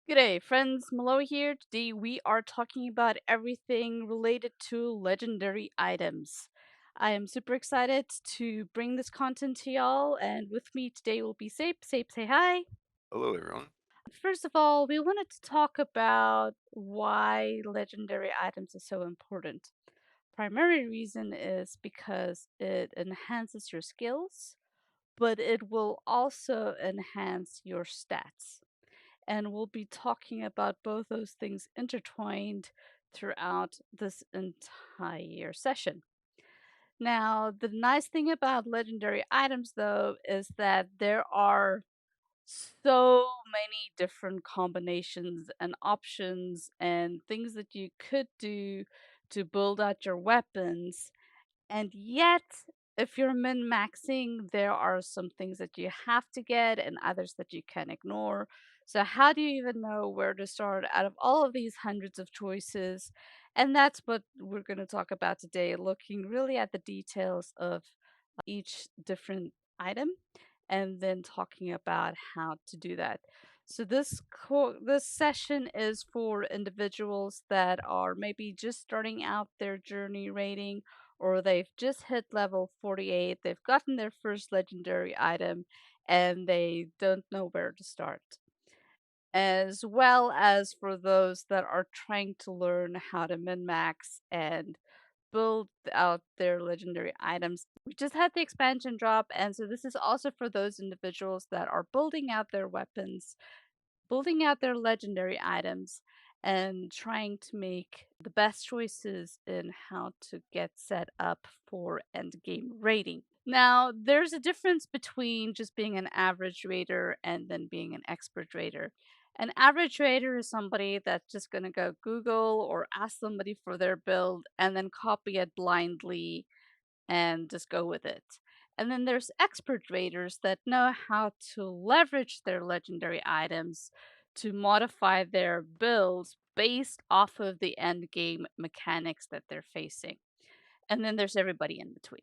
G'day, friends. Malo here. Today we are talking about everything related to legendary items. I am super excited to bring this content to y'all, and with me today will be Sape. Sape, say hi. Hello, everyone. First of all, we wanted to talk about why legendary items are so important. Primary reason is because it enhances your skills, but it will also enhance your stats. And we'll be talking about both those things intertwined throughout this entire session. Now, the nice thing about legendary items, though, is that there are so many different combinations and options and things that you could do to build out your weapons, and yet, if you're min-maxing, there are some things that you have to get and others that you can ignore. So how do you even know where to start out of all of these hundreds of choices? And that's what we're going to talk about today, looking really at the details of each different item and then talking about how to do that. So this session is for individuals that are maybe just starting out their journey rating, or they've just hit level 48, they've gotten their first legendary item, and they don't know where to start. As well as for those that are trying to learn how to min max and build out their legendary items. We just had the expansion drop, and so this is also for those individuals that are building out their weapons, building out their legendary items, and trying to make the best choices in how to get set up for end game rating. Now, there's a difference between just being an average raider and then being an expert raider. An average raider is somebody that's just going to go Google or ask somebody for their build and then copy it blindly and just go with it. And then there's expert raiders that know how to leverage their legendary items to modify their builds based off of the end game mechanics that they're facing. And then there's everybody in between.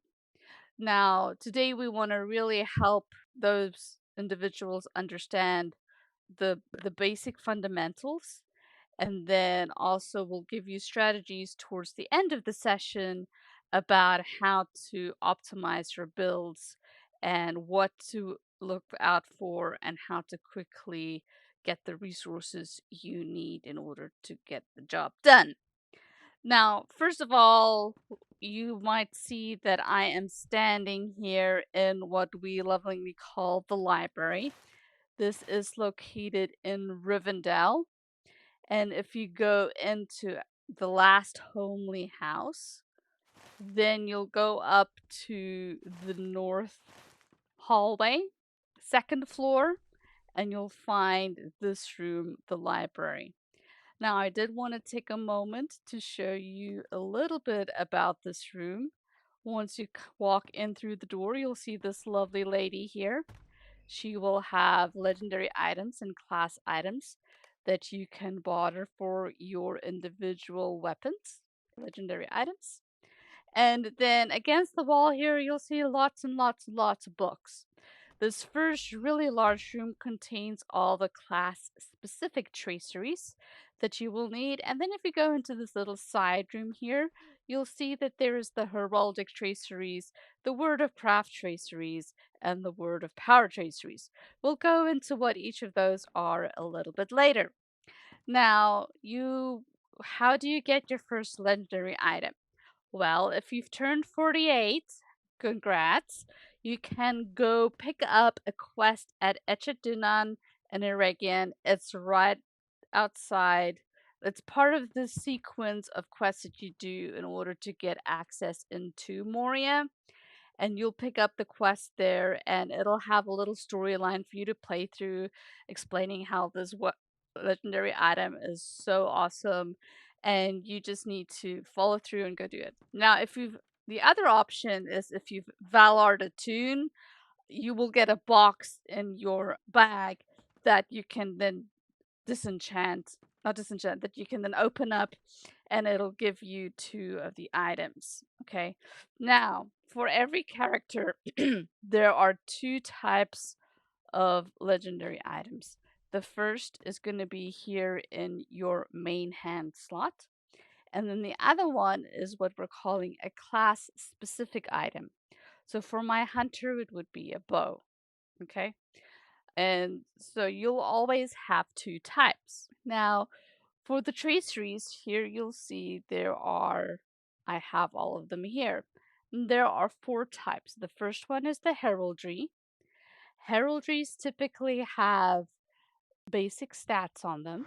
Now, today we want to really help those individuals understand the basic fundamentals, and then also we'll give you strategies towards the end of the session about how to optimize your builds and what to look out for and how to quickly get the resources you need in order to get the job done. Now, first of all, you might see that I am standing here in what we lovingly call the library. This is located in Rivendell. And if you go into the last homely house, then you'll go up to the north hallway, second floor, and you'll find this room, the library. Now, I did want to take a moment to show you a little bit about this room. Once you walk in through the door, you'll see this lovely lady here. She will have legendary items and class items that you can barter for your individual weapons, legendary items. And then against the wall here, you'll see lots and lots and lots of books. This first really large room contains all the class specific traceries that you will need. And then if you go into this little side room here, you'll see that there is the heraldic traceries, the word of craft traceries, and the word of power traceries. We'll go into what each of those are a little bit later. Now, how do you get your first legendary item? Well, if you've turned 48, congrats. You can go pick up a quest at Dunedain in Eregion. It's right outside. It's part of the sequence of quests that you do in order to get access into Moria. And you'll pick up the quest there, and it'll have a little storyline for you to play through, explaining how this what legendary item is so awesome, and you just need to follow through and go do it. Now, if you've the other option is if you've Valar a tune, you will get a box in your bag that you can then disenchant, not disenchant, that you can then open up and it'll give you two of the items. Okay. Now, for every character, there are two types of legendary items. The first is going to be here in your main hand slot. And then the other one is what we're calling a class specific item. So for my hunter, it would be a bow. Okay. And so you'll always have two types. Now, for the traceries, here you'll see I have all of them here. There are four types. The first one is the heraldry. Heraldries typically have basic stats on them.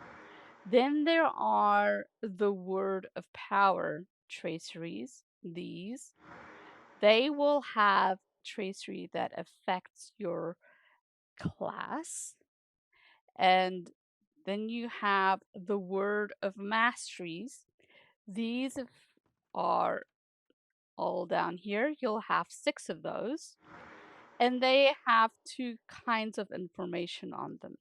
Then there are the word of power traceries. They will have tracery that affects your class. And then you have the word of masteries. These are all down here. You'll have 6 of those. And they have two kinds of information on them.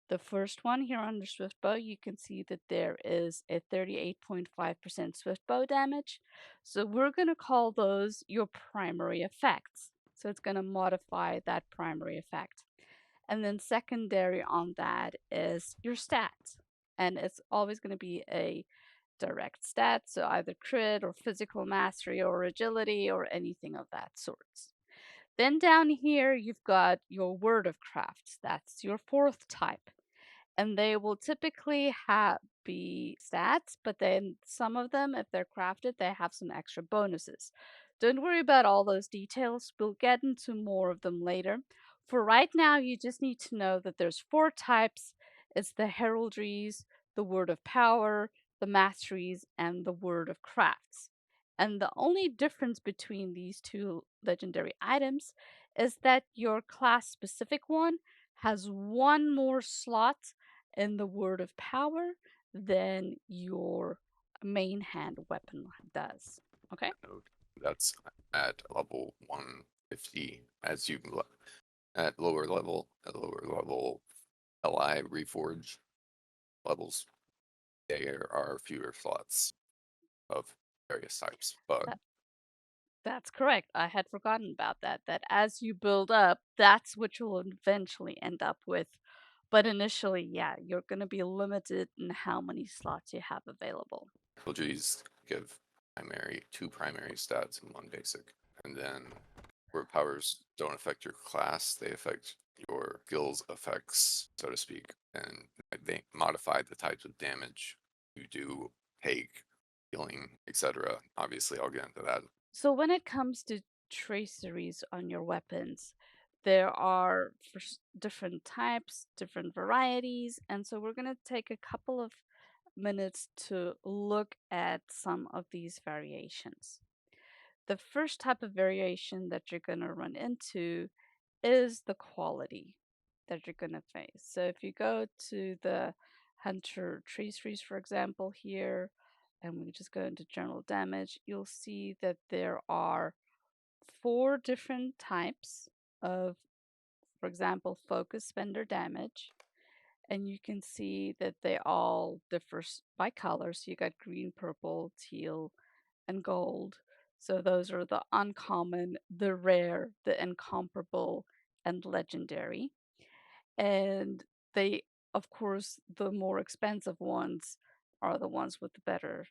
The first one here under Swift Bow, you can see that there is a 38.5% Swift Bow damage. So we're going to call those your primary effects. So it's going to modify that primary effect. And then secondary on that is your stat. And it's always going to be a direct stat, so either crit or physical mastery or agility or anything of that sort. Then down here, you've got your word of crafts. That's your fourth type. And they will typically be stats, but then some of them, if they're crafted, they have some extra bonuses. Don't worry about all those details. We'll get into more of them later. For right now, you just need to know that there's 4 types. It's the heraldries, the word of power, the masteries, and the word of crafts. And the only difference between these two legendary items is that your class specific one has one more slot in the word of power than your main hand weapon does. Okay? That's at level 150. At lower level, LI Reforge levels, there are fewer slots of various types. But That, that's correct. I had forgotten about that. That as you build up, that's what you'll eventually end up with. But initially, yeah, you're going to be limited in how many slots you have available. abilities give two primary stats and one basic. And then where powers don't affect your class, they affect your skills effects, so to speak. And they modify the types of damage you do, take, healing, etc. Obviously, I'll get into that. So when it comes to traceries on your weapons, there are different types, different varieties, and so we're going to take a couple of minutes to look at some of these variations. The first type of variation that you're going to run into is the quality that you're going to face. So if you go to the Hunter traceries, for example, here, and we just go into general damage, you'll see that there are 4 different types of, for example, focus spender damage. And you can see that they all differ by color. So you got green, purple, teal, and gold. So those are the uncommon, the rare, the incomparable, and legendary. And they, of course, the more expensive ones are the ones with the better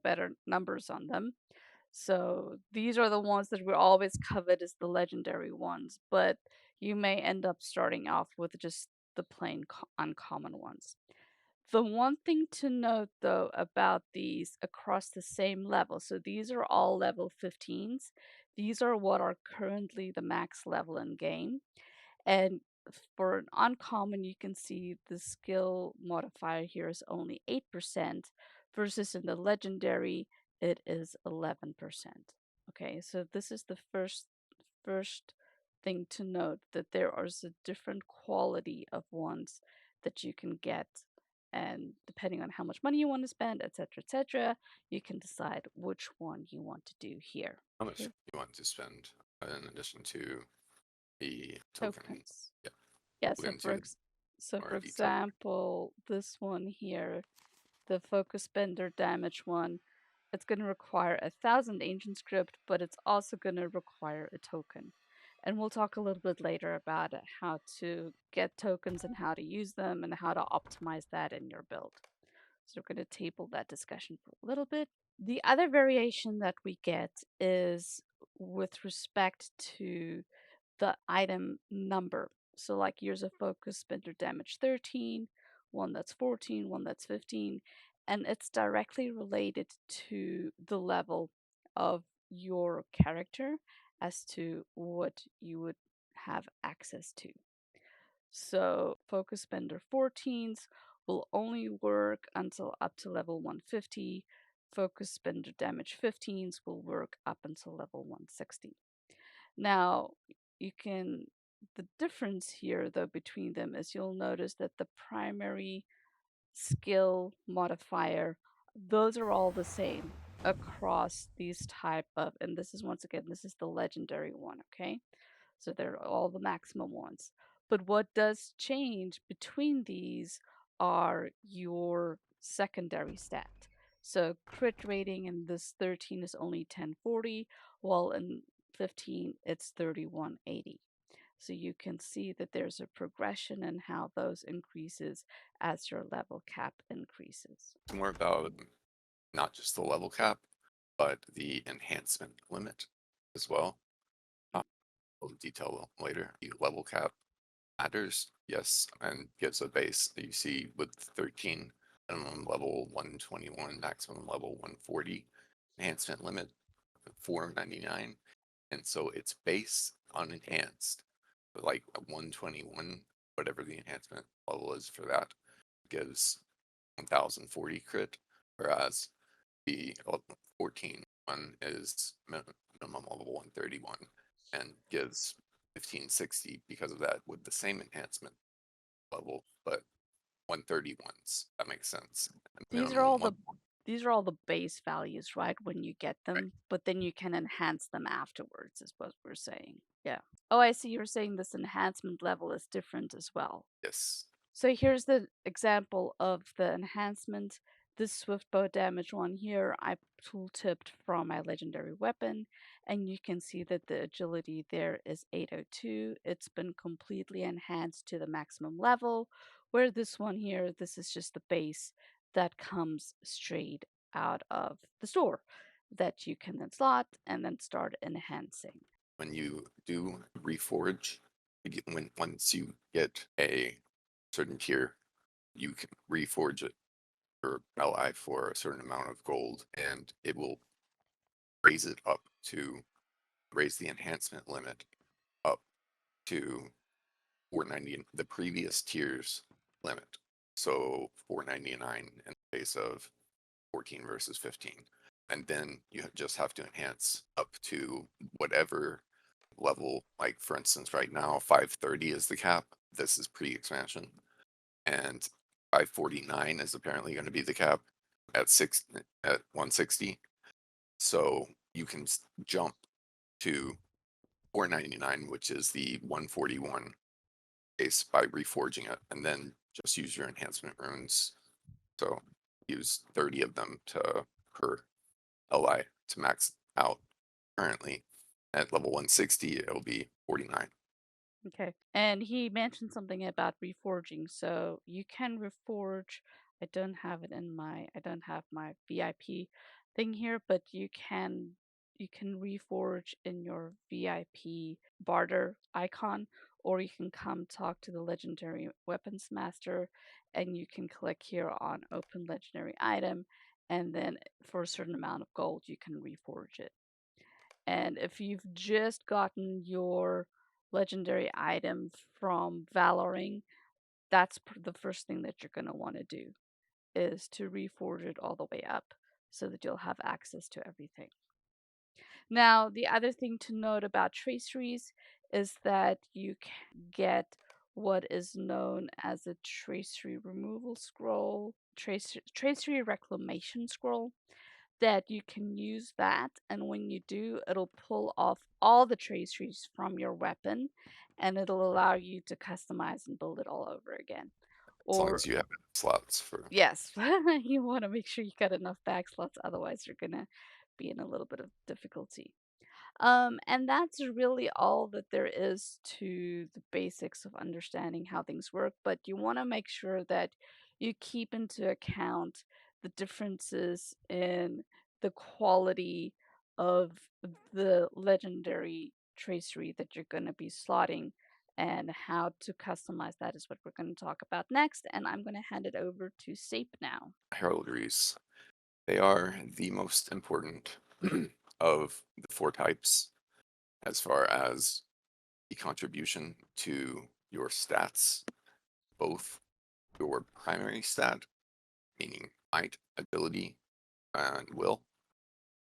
better numbers on them. So these are the ones that we always covet as the legendary ones, but you may end up starting off with just the plain uncommon ones. The one thing to note though about these across the same level, so these are all level 15s. These are what are currently the max level in game. And for an uncommon, you can see the skill modifier here is only 8%, versus in the legendary, it is 11%. Okay, so this is the first thing to note, that there is a different quality of ones that you can get, and depending on how much money you want to spend, etc., you can decide which one you want to do here. How much Okay, you want to spend in addition to the token? tokens. Yeah, Yeah, we'll get into so for more detail. example, this one here, the focus spender damage one, it's going to require 1,000 ancient script, but it's also going to require a token. And we'll talk a little bit later about how to get tokens and how to use them and how to optimize that in your build. So we're going to table that discussion for a little bit. The other variation that we get is with respect to the item number. So like years of focus, spender damage 13, one that's 14, one that's 15, and it's directly related to the level of your character as to what you would have access to. So focus spender 14s will only work until up to level 150. Focus spender damage 15s will work up until level 160. Now, the difference here though between them is you'll notice that the primary skill modifier, those are all the same across these type of, and this is once again, this is the legendary one, okay? So they're all the maximum ones. But what does change between these are your secondary stat. So crit rating in this 13 is only 1040, while in 15 it's 3180. So you can see that there's a progression in how those increases as your level cap increases. It's more about not just the level cap, but the enhancement limit as well. We'll detail later. The level cap matters, yes, and gives a base that you see with 13, minimum level 121, maximum level 140, enhancement limit 499. And so it's base on enhanced, but like a 121, whatever the enhancement level is for that, gives 1040 crit, whereas the 14 one is minimum level 131 and gives 1560 because of that with the same enhancement level, but 131s. That makes sense. And These are all minimum the one. these are all the base values, right? When you get them, but then you can enhance them afterwards, is what we're saying. Yeah. Oh, I see you're saying this enhancement level is different as well. Yes. So here's the example of the enhancement. This swift bow damage one here, I tooltipped from my legendary weapon, and you can see that the agility there is 802. It's been completely enhanced to the maximum level, where this one here, this is just the base that comes straight out of the store that you can then slot and then start enhancing. When you do reforge, once you get a certain tier, you can reforge it for LI for a certain amount of gold, and it will raise it up to raise the enhancement limit up to 490, the previous tier's limit. So 499 in the case of 14 versus 15. And then you just have to enhance up to whatever level. Like for instance, right now 530 is the cap. This is pre-expansion. And 549 is apparently going to be the cap at 160. So you can jump to 499, which is the 141 base by reforging it, and then just use your enhancement runes. So use 30 of them to per LI to max out. Currently at level 160, it'll be 49. Okay. And he mentioned something about reforging. So you can reforge. I don't have my VIP thing here, but you can reforge in your VIP barter icon, or you can come talk to the legendary weapons master and you can click here on open legendary item, and then for a certain amount of gold you can reforge it. And if you've just gotten your legendary item from Valoring, that's the first thing that you're going to want to do is to reforge it all the way up so that you'll have access to everything. Now, the other thing to note about traceries is that you can get what is known as a tracery removal scroll, tracery reclamation scroll, that you can use that, and when you do, it'll pull off all the traceries from your weapon and it'll allow you to customize and build it all over again. As long Or as you have slots for. yes, you want to make sure you got enough back slots, otherwise you're gonna be in a little bit of difficulty. And that's really all that there is to the basics of understanding how things work. But you want to make sure that you keep into account the differences in the quality of the legendary tracery that you're going to be slotting, and how to customize that is what we're going to talk about next. And I'm going to hand it over to Sape now. Heraldries. They are the most important of the four types as far as the contribution to your stats, both your primary stat, meaning might, agility, and will,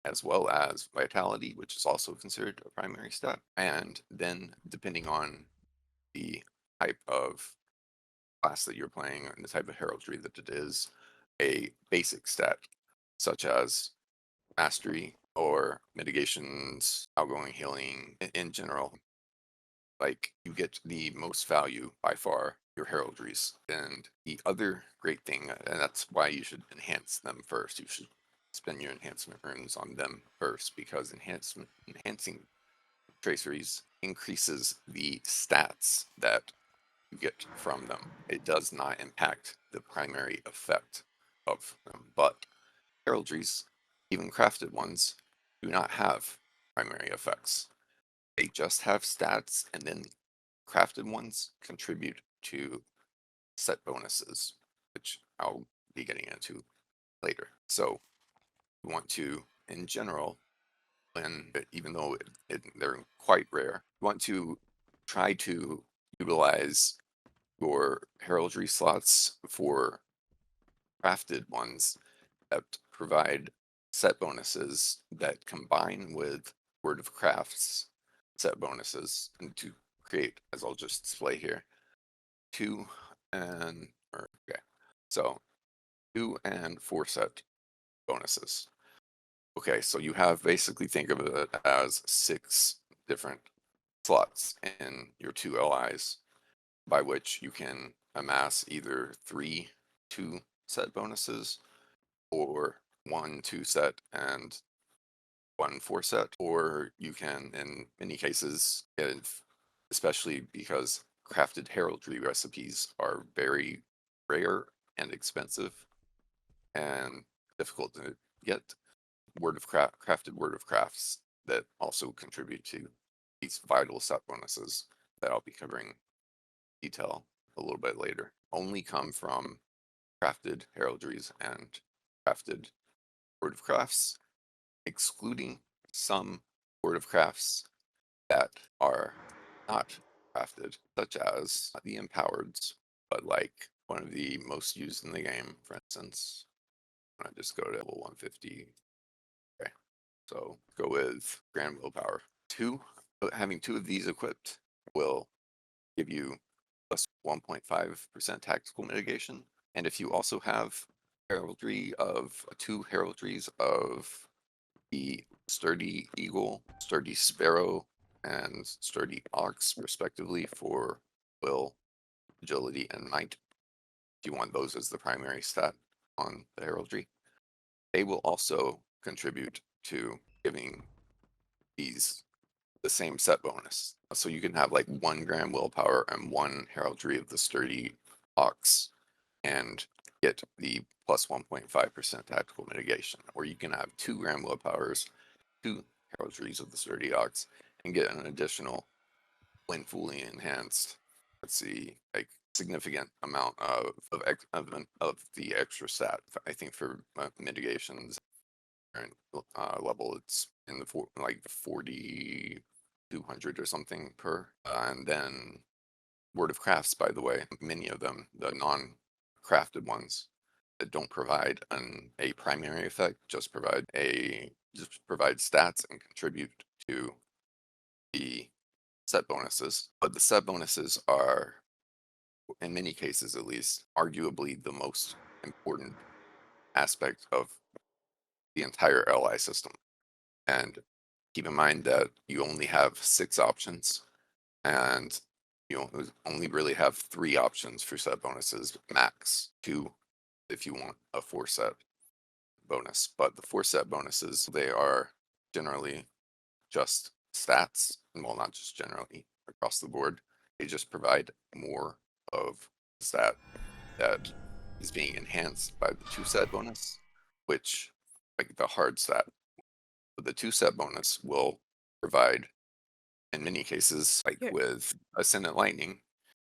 as well as vitality, which is also considered a primary stat. And then, depending on the type of class that you're playing and the type of heraldry that it is, a basic stat, such as mastery or mitigations, outgoing healing in general. Like, you get the most value by far your heraldries. And the other great thing, and that's why you should enhance them first. You should spend your enhancement runes on them first, because enhancing traceries increases the stats that you get from them. It does not impact the primary effect of them. But heraldries, even crafted ones, do not have primary effects. They just have stats, and then crafted ones contribute to set bonuses, which I'll be getting into later. So you want to, in general, even though they're quite rare, you want to try to utilize your heraldry slots for crafted ones that provide set bonuses that combine with Word of Crafts set bonuses, and to create, as I'll just display here, two and or okay, so 2 and 4 set bonuses. Okay, so you have, basically think of it as 6 different slots in your 2 LIs, by which you can amass either 3 2 set bonuses, or 1 2 set and 1 4 set, or you can, in many cases, if, especially because crafted heraldry recipes are very rare and expensive and difficult to get, crafted word of crafts that also contribute to these vital set bonuses that I'll be covering detail a little bit later, only come from crafted heraldries and crafted word of crafts, excluding some word of crafts that are not crafted, such as the empowereds, but like one of the most used in the game, for instance. I just go to level 150. Okay, so go with Grand Willpower. Having 2 of these equipped will give you plus 1.5% tactical mitigation. And if you also have heraldry of 2 heraldries of the Sturdy Eagle, Sturdy Sparrow, and Sturdy Ox, respectively, for will, agility, and might, if you want those as the primary stat on the heraldry, they will also contribute to giving these the same set bonus. So you can have like 1 gram willpower and 1 heraldry of the Sturdy Ox and get the plus 1.5% tactical mitigation. Or you can have 2 gram willpowers, 2 heraldries of the Sturdy Ox, and get an additional, when fully enhanced, let's see, like significant amount of the extra stat. I think for mitigations current level, it's in the like 4,200 or something per. And then Word of Crafts, by the way, many of them, the non-crafted ones that don't provide a primary effect, just provide stats and contribute to the set bonuses. But the set bonuses are, in many cases at least, arguably the most important aspect of the entire LI system. And keep in mind that you only have 6 options, and you only really have 3 options for set bonuses max, 2 if you want a 4 set bonus. But the 4 set bonuses, they are generally just stats, well, not just generally across the board. They just provide more of the stat that is being enhanced by the two set bonus, which like the hard stat. But the two set bonus will provide, in many cases, like Here. with Ascendant Lightning,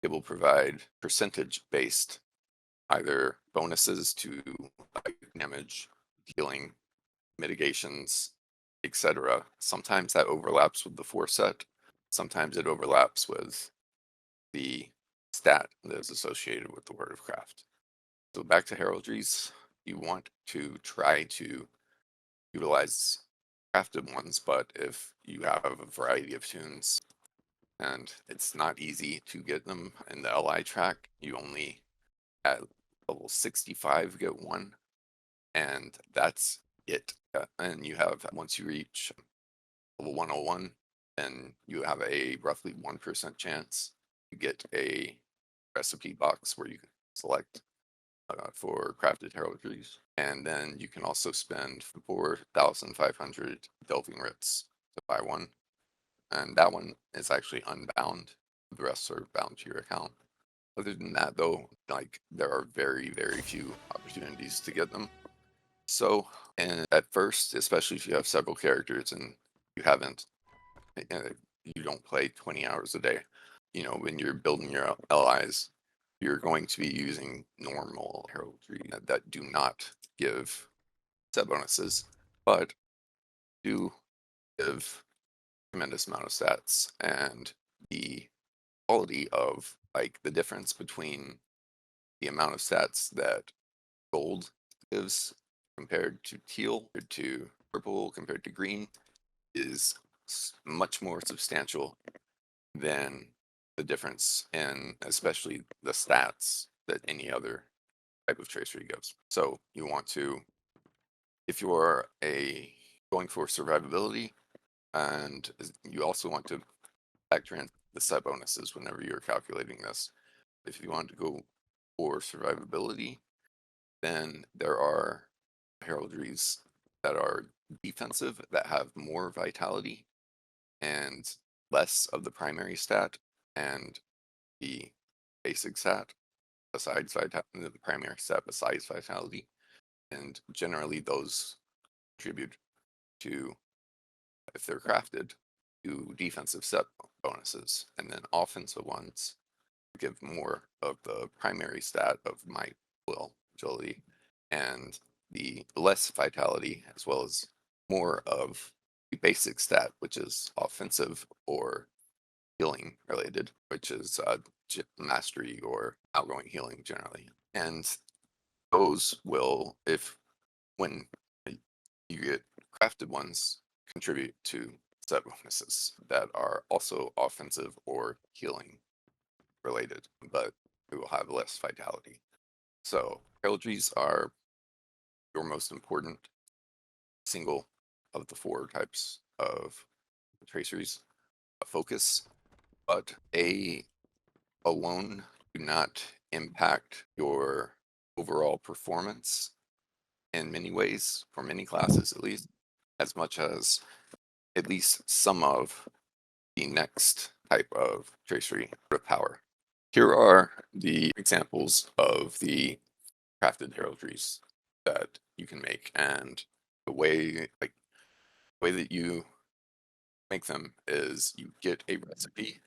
it will provide percentage based either bonuses to like damage, healing, mitigations, etc. Sometimes that overlaps with the four set. Sometimes it overlaps with the stat that is associated with the word of craft. So back to heraldries, you want to try to utilize crafted ones, but if you have a variety of tunes and it's not easy to get them in the LI track, you only at level 65 get one, and that's it. And you have, once you reach level 101, then you have a roughly 1% chance to get a recipe box where you can select for crafted heraldries. And then you can also spend 4,500 delving writs to buy one. And that one is actually unbound. The rest are bound to your account. Other than that, though, like there are very, very few opportunities to get them. So, and at first, especially if you have several characters and you haven't, you don't play 20 hours a day, when you're building your LIs, you're going to be using normal heraldry that do not give set bonuses, but do give tremendous amount of stats. And the quality of like the difference between the amount of stats that gold gives compared to teal, compared to purple, compared to green is much more substantial than the difference in especially the stats that any other type of tracery gives. So you want to, if you're going for survivability, and you also want to factor in the set bonuses whenever you're calculating this. If you want to go for survivability, then there are heraldries that are defensive that have more vitality and less of the primary stat and the basic stat besides the primary stat besides vitality. And generally those contribute to, if they're crafted, to defensive set bonuses. And then offensive ones give more of the primary stat of might, will, agility, and the less vitality, as well as more of the basic stat, which is offensive or healing related, which is mastery or outgoing healing generally. And those will, if when you get crafted ones, contribute to set bonuses that are also offensive or healing related, but it will have less vitality. So heraldries are your most important single of the four types of traceries focus, but a alone do not impact your overall performance in many ways, for many classes at least, as much as at least some of the next type of tracery power. Here are the examples of the crafted heraldries that you can make, and the way that you make them is you get a recipe,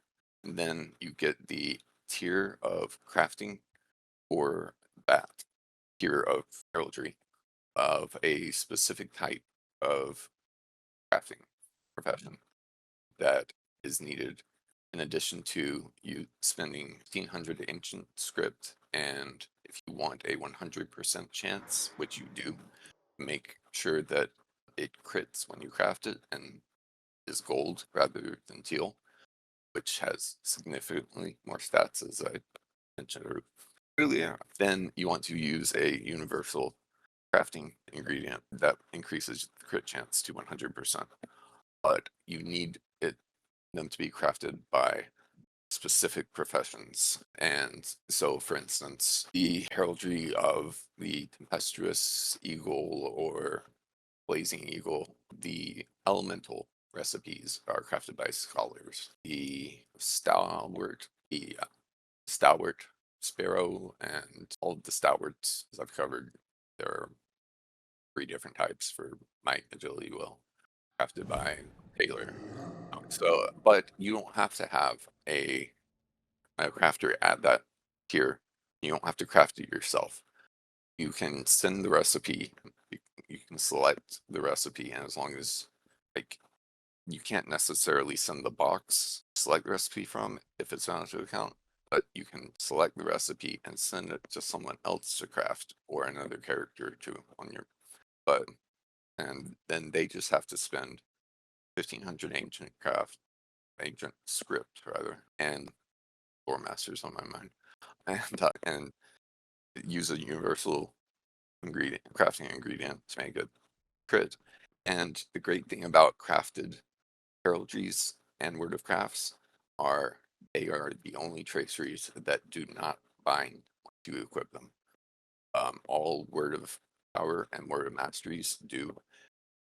and then you get the tier of crafting or that tier of heraldry of a specific type of crafting profession that is needed in addition to you spending 1500 ancient script. And if you want a 100% chance, which you do, make sure that it crits when you craft it and is gold rather than teal, which has significantly more stats, as I mentioned earlier. Then you want to use a universal crafting ingredient that increases the crit chance to 100%. But you need them to be crafted by specific professions. And so, for instance, the heraldry of the tempestuous eagle or blazing eagle, the elemental recipes are crafted by scholars. The stalwart sparrow, and all of the stalwarts as I've covered, there are 3 different types for my agility will, crafted by Taylor. So, but you don't have to have a crafter at that tier. You don't have to craft it yourself. You can send the recipe. You, you can select the recipe, and as long as like you can't necessarily send the box select the recipe from if it's on to account, but you can select the recipe and send it to someone else to craft or another character to on your but and then they just have to spend 1500 ancient script rather, and lore masters on my mind, and use a universal crafting ingredient to make it crit. And the great thing about crafted heraldries and word of crafts are they are the only traceries that do not bind to equip them. All word of power and word of masteries do,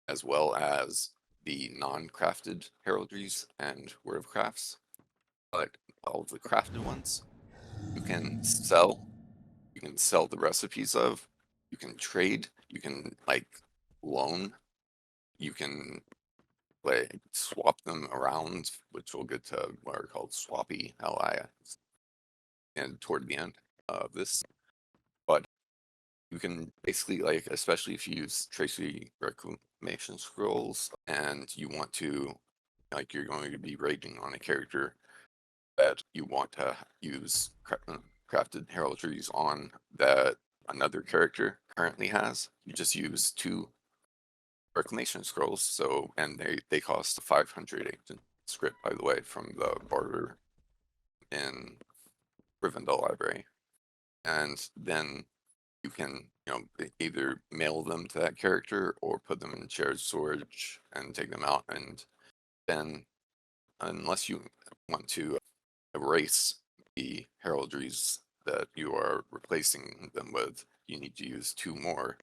as well as the non-crafted heraldries and word of crafts. But all of the crafted ones you can sell. You can sell the recipes of. You can trade. You can like loan. You can like swap them around, which we'll get to what are called swappy allies and toward the end of this. But you can basically like, especially if you use Tracy reclamation scrolls and you want to like you're going to be raiding on a character that you want to use crafted heraldries on that another character currently has. You just use 2 reclamation scrolls. So, and they cost 500 ancient script, by the way, from the barter in Rivendell Library. And then you can, either mail them to that character or put them in shared storage and take them out. And then, unless you want to erase the heraldries that you are replacing them with, you need to use 2 more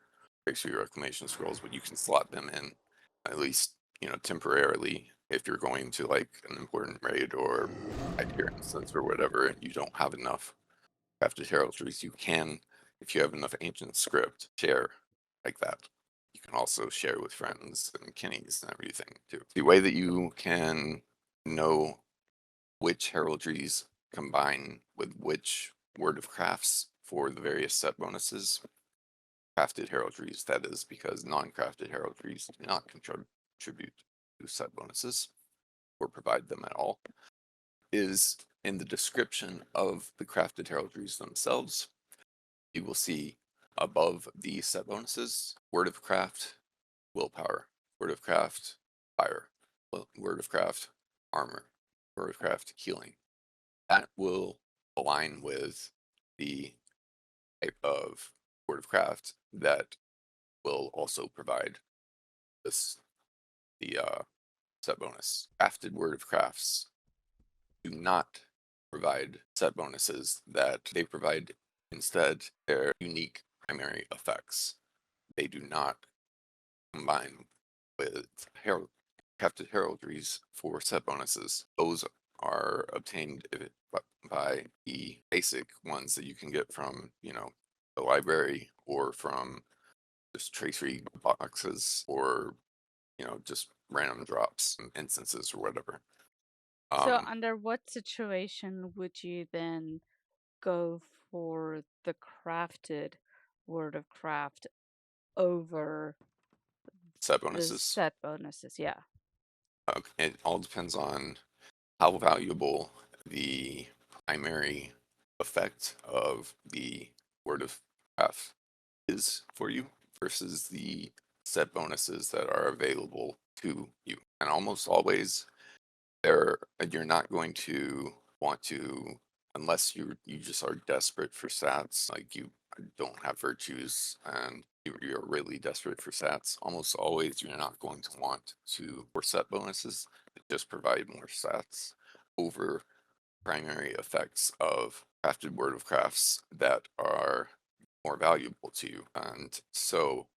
Tracery Reclamation Scrolls, but you can slot them in at least, temporarily if you're going to like an important raid or a tier instance or whatever, and you don't have enough crafted heraldries, you can, if you have enough ancient script, share like that. You can also share with friends and kinnies and everything too. The way that you can know which heraldries combine with which word of crafts for the various set bonuses. Crafted heraldries, that is, because non-crafted heraldries do not contribute to set bonuses or provide them at all, is in the description of the crafted heraldries themselves. You will see above the set bonuses, word of craft, willpower, word of craft, fire, word of craft, armor, word of craft, healing. That will align with the type of word of craft that will also provide this the set bonus. Crafted word of crafts do not provide set bonuses, that they provide instead their unique primary effects. They do not combine with crafted heraldries for set bonuses. Those are obtained by the basic ones that you can get from, the library or from just tracery boxes or, just random drops and instances or whatever. So, Um, under what situation would you then go for the crafted word of craft over Set the bonuses. set bonuses? Yeah. It all depends on how valuable the primary effect of the word of craft is for you versus the set bonuses that are available to you. And almost always you're not going to want to, unless you just are desperate for stats, like you don't have virtues and you're really desperate for stats. Almost always you're not going to want to for set bonuses that just provide more stats over primary effects of crafted word of crafts that are more valuable to you. And so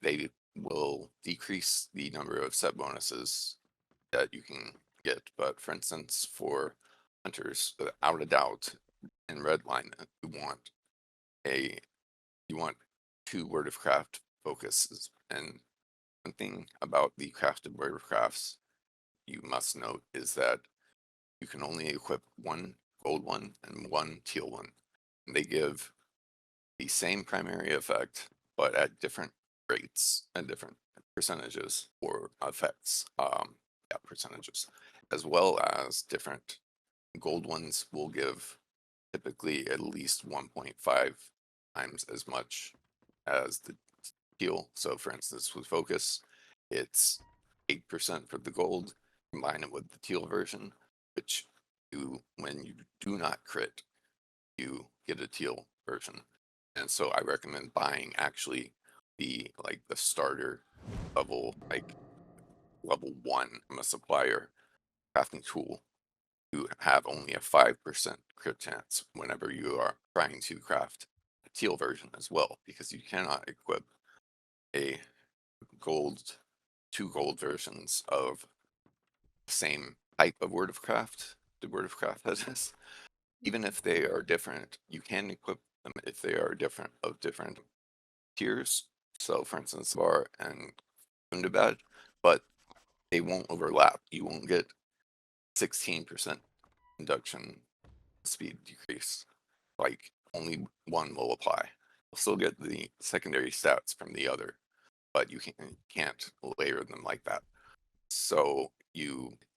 they will decrease the number of set bonuses that you can get. But for instance, for hunters, without a doubt, in Redline, a you want two word of craft focuses. And one thing about the crafted word of crafts you must note is that you can only equip one gold one and one teal one. And they give the same primary effect, but at different rates and different percentages or effects, yeah, percentages, as well as different gold ones will give typically at least 1.5 times as much as the teal. So for instance, with focus, it's 8% for the gold, combine it with the teal version, which when you do not crit, you get a teal version. And so I recommend buying actually the starter level, like level 1 from a supplier crafting tool to have only a 5% crit chance whenever you are trying to craft a teal version as well, because you cannot equip a gold, two gold versions of the same type of word of craft, the word of craft that is. Even if they are different, you can equip them if they are different of different tiers. So for instance, Var and Dunedain, but they won't overlap. You won't get 16% induction speed decrease. Like only one will apply. You'll still get the secondary stats from the other, but you can't layer them like that. So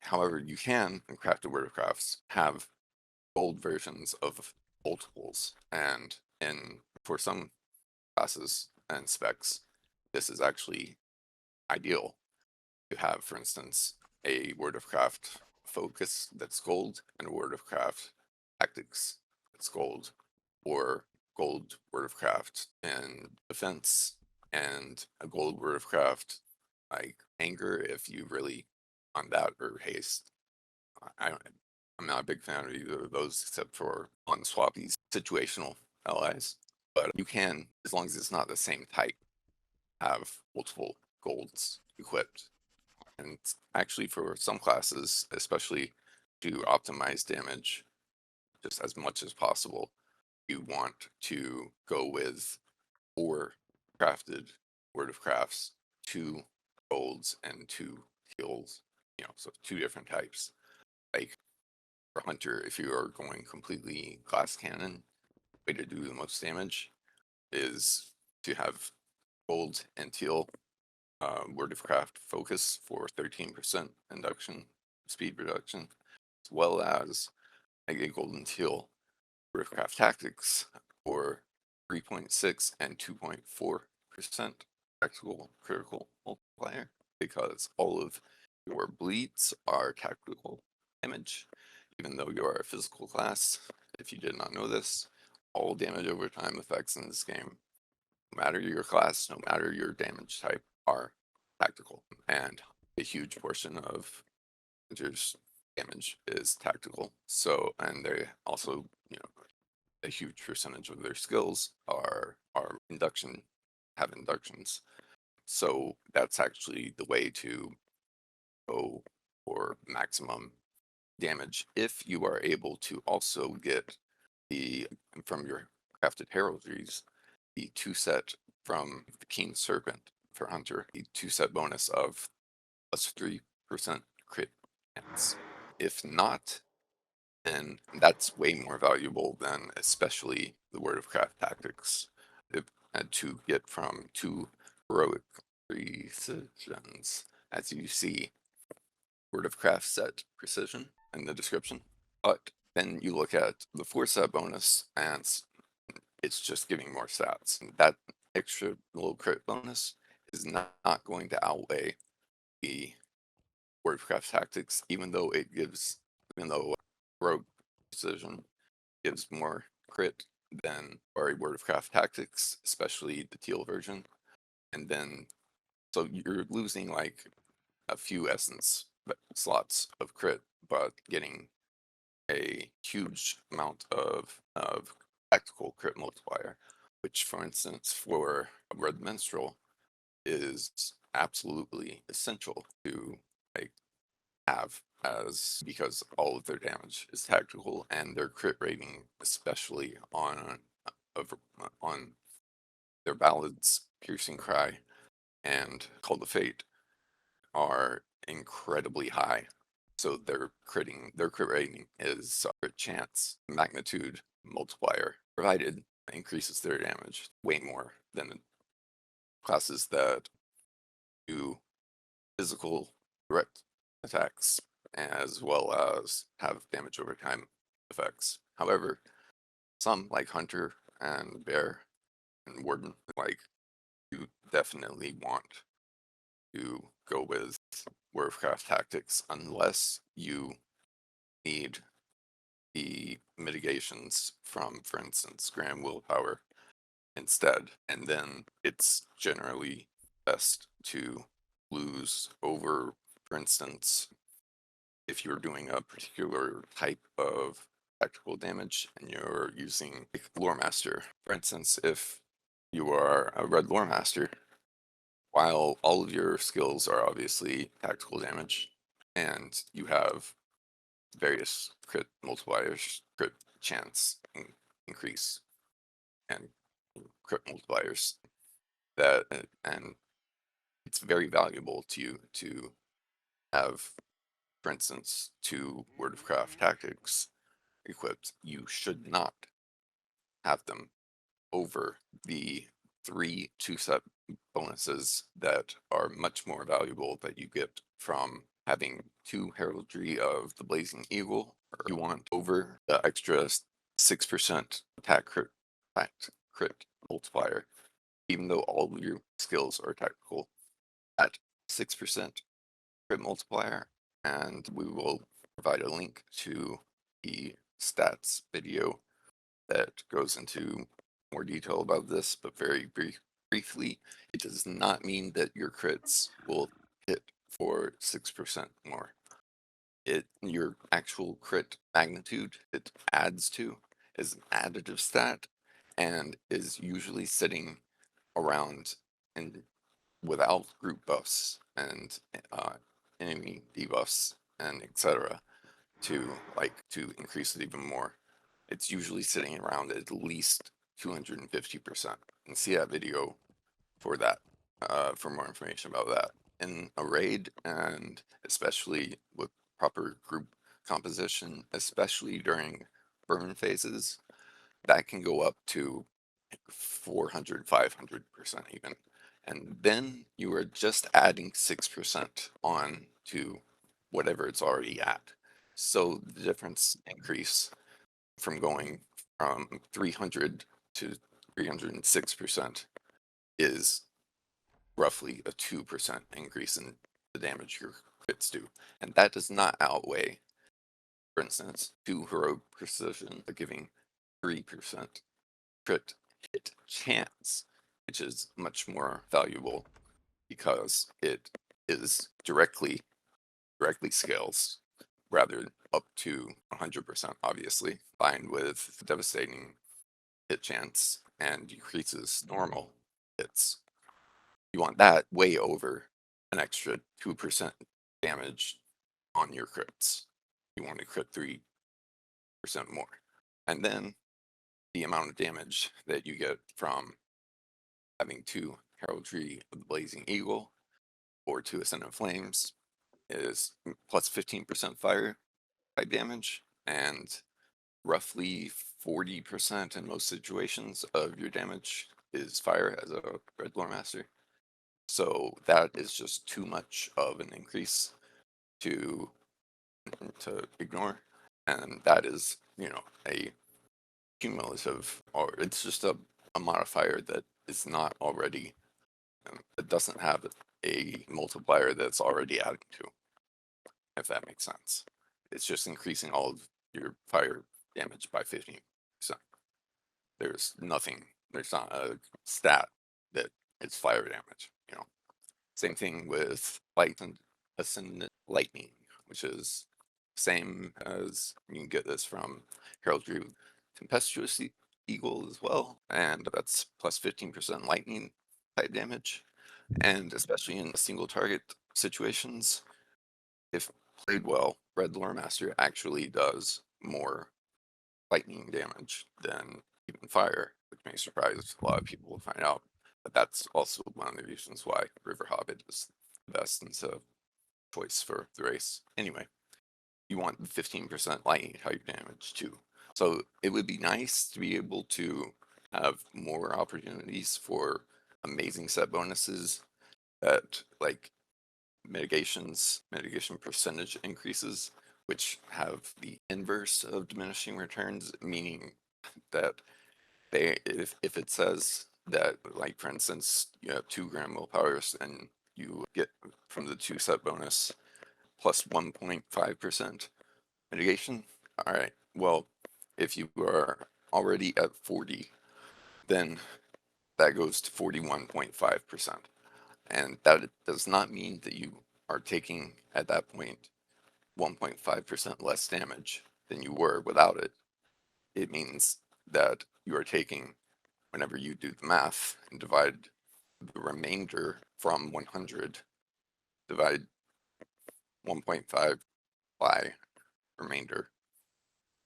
however, you can in crafted word of crafts have gold versions of multiples, and for some classes and specs, this is actually ideal. You have, for instance, a word of craft focus that's gold and a word of craft tactics that's gold, or gold word of craft and defense, and a gold word of craft like anger if you really on that, or haste. I don't, I'm not a big fan of either of those except for on swappies situational allies. But you can, as long as it's not the same type, have multiple golds equipped. And actually, for some classes, especially to optimize damage just as much as possible, you want to go with four crafted word of crafts, two golds and two teals, so two different types. Like for hunter, if you are going completely glass cannon, way to do the most damage is to have gold and teal word of craft focus for 13% induction speed reduction, as well as a golden teal word of craft tactics for 3.6 and 2.4% tactical critical multiplier, because all of your bleeds are tactical damage, even though you are a physical class. If you did not know this, all damage over time effects in this game, no matter your class, no matter your damage type, are tactical. And a huge portion of Hunter's damage is tactical. So, and they also, a huge percentage of their skills are have inductions. So that's actually the way to go for maximum damage if you are able to also get the from your crafted heraldries the two set from the King Serpent for Hunter, the two set bonus of plus 3% crit chance. If not, then that's way more valuable than especially the Word of Craft tactics. If, to get from two heroic precisions, as you see, Word of Craft set precision in the description. But then you look at the 4-set bonus, and it's just giving more stats. And that extra little crit bonus is not going to outweigh the Word of Craft tactics, even though Rogue Precision gives more crit than or Word of Craft tactics, especially the teal version. And then, so you're losing like a few essence slots of crit, but getting a huge amount of tactical crit multiplier, which, for instance, for a Red Minstrel is absolutely essential to like have, as because all of their damage is tactical and their crit rating, especially on their ballads, Piercing Cry and Call to Fate, are incredibly high. So their crit rating is a crit chance magnitude multiplier, provided increases their damage way more than classes that do physical direct attacks as well as have damage over time effects. However, some like Hunter and Bear and Warden, like, you definitely want to go with Warcraft tactics unless you need the mitigations from, for instance, Grand Willpower instead. And then it's generally best to lose over, for instance, if you're doing a particular type of tactical damage and you're using like Lore Master. For instance, if you are a Red Lore Master, while all of your skills are obviously tactical damage, and you have various crit multipliers, crit chance increase, and crit multipliers that, and it's very valuable to you to have, for instance, two Word of Craft tactics equipped. You should not have them over the three two-set bonuses that are much more valuable that you get from having two Heraldry of the Blazing Eagle. You want over the extra 6% crit multiplier, even though all of your skills are tactical at 6% crit multiplier. And we will provide a link to the stats video that goes into more detail about this, but very briefly, it does not mean that your crits will hit for 6% more. Your actual crit magnitude it adds to is an additive stat and is usually sitting around and without group buffs and enemy debuffs and etc to increase it even more. It's usually sitting around at least 250%. And see that video for that, for more information about that. In a raid, and especially with proper group composition, especially during burn phases, that can go up to 400, 500% even. And then you are just adding 6% on to whatever it's already at. So the difference increase from going from 300 to 306% is roughly a 2% increase in the damage your crits do. And that does not outweigh, for instance, 2 heroic precision giving 3% crit hit chance, which is much more valuable because it is directly scales rather up to 100%, obviously, combined with devastating hit chance and decreases normal hits. You want that way over an extra 2% damage on your crits. You want to crit 3% more. And then the amount of damage that you get from having two Heraldry of the Blazing Eagle or two Ascendant Flames is plus 15% fire type damage and roughly 40% in most situations of your damage is fire as a Red Lore Master. So that is just too much of an increase to ignore. And that is, a cumulative, or it's just a modifier that is not already, it doesn't have a multiplier that's already adding to, if that makes sense. It's just increasing all of your fire damage by 15%. There's not a stat that it's fire damage. Same thing with light and ascendant lightning, which is same as you can get this from Heraldry Tempestuous Eagle as well, and that's plus 15% lightning type damage. And especially in single target situations, if played well, Red Lore Master actually does more lightning damage than even fire, which may surprise a lot of people to find out. But that's also one of the reasons why River Hobbit is the best and so choice for the race. Anyway, you want 15% lightning type damage too. So it would be nice to be able to have more opportunities for amazing set bonuses that like mitigation percentage increases, which have the inverse of diminishing returns, meaning that if it says that, like for instance, you have 2 gram willpowers and you get from the 2 set bonus plus 1.5% mitigation. All right, well, if you are already at 40, then that goes to 41.5%. And that does not mean that you are taking at that point 1.5% less damage than you were without it. It means that you are taking, whenever you do the math and divide the remainder from 100, divide 1.5 by remainder,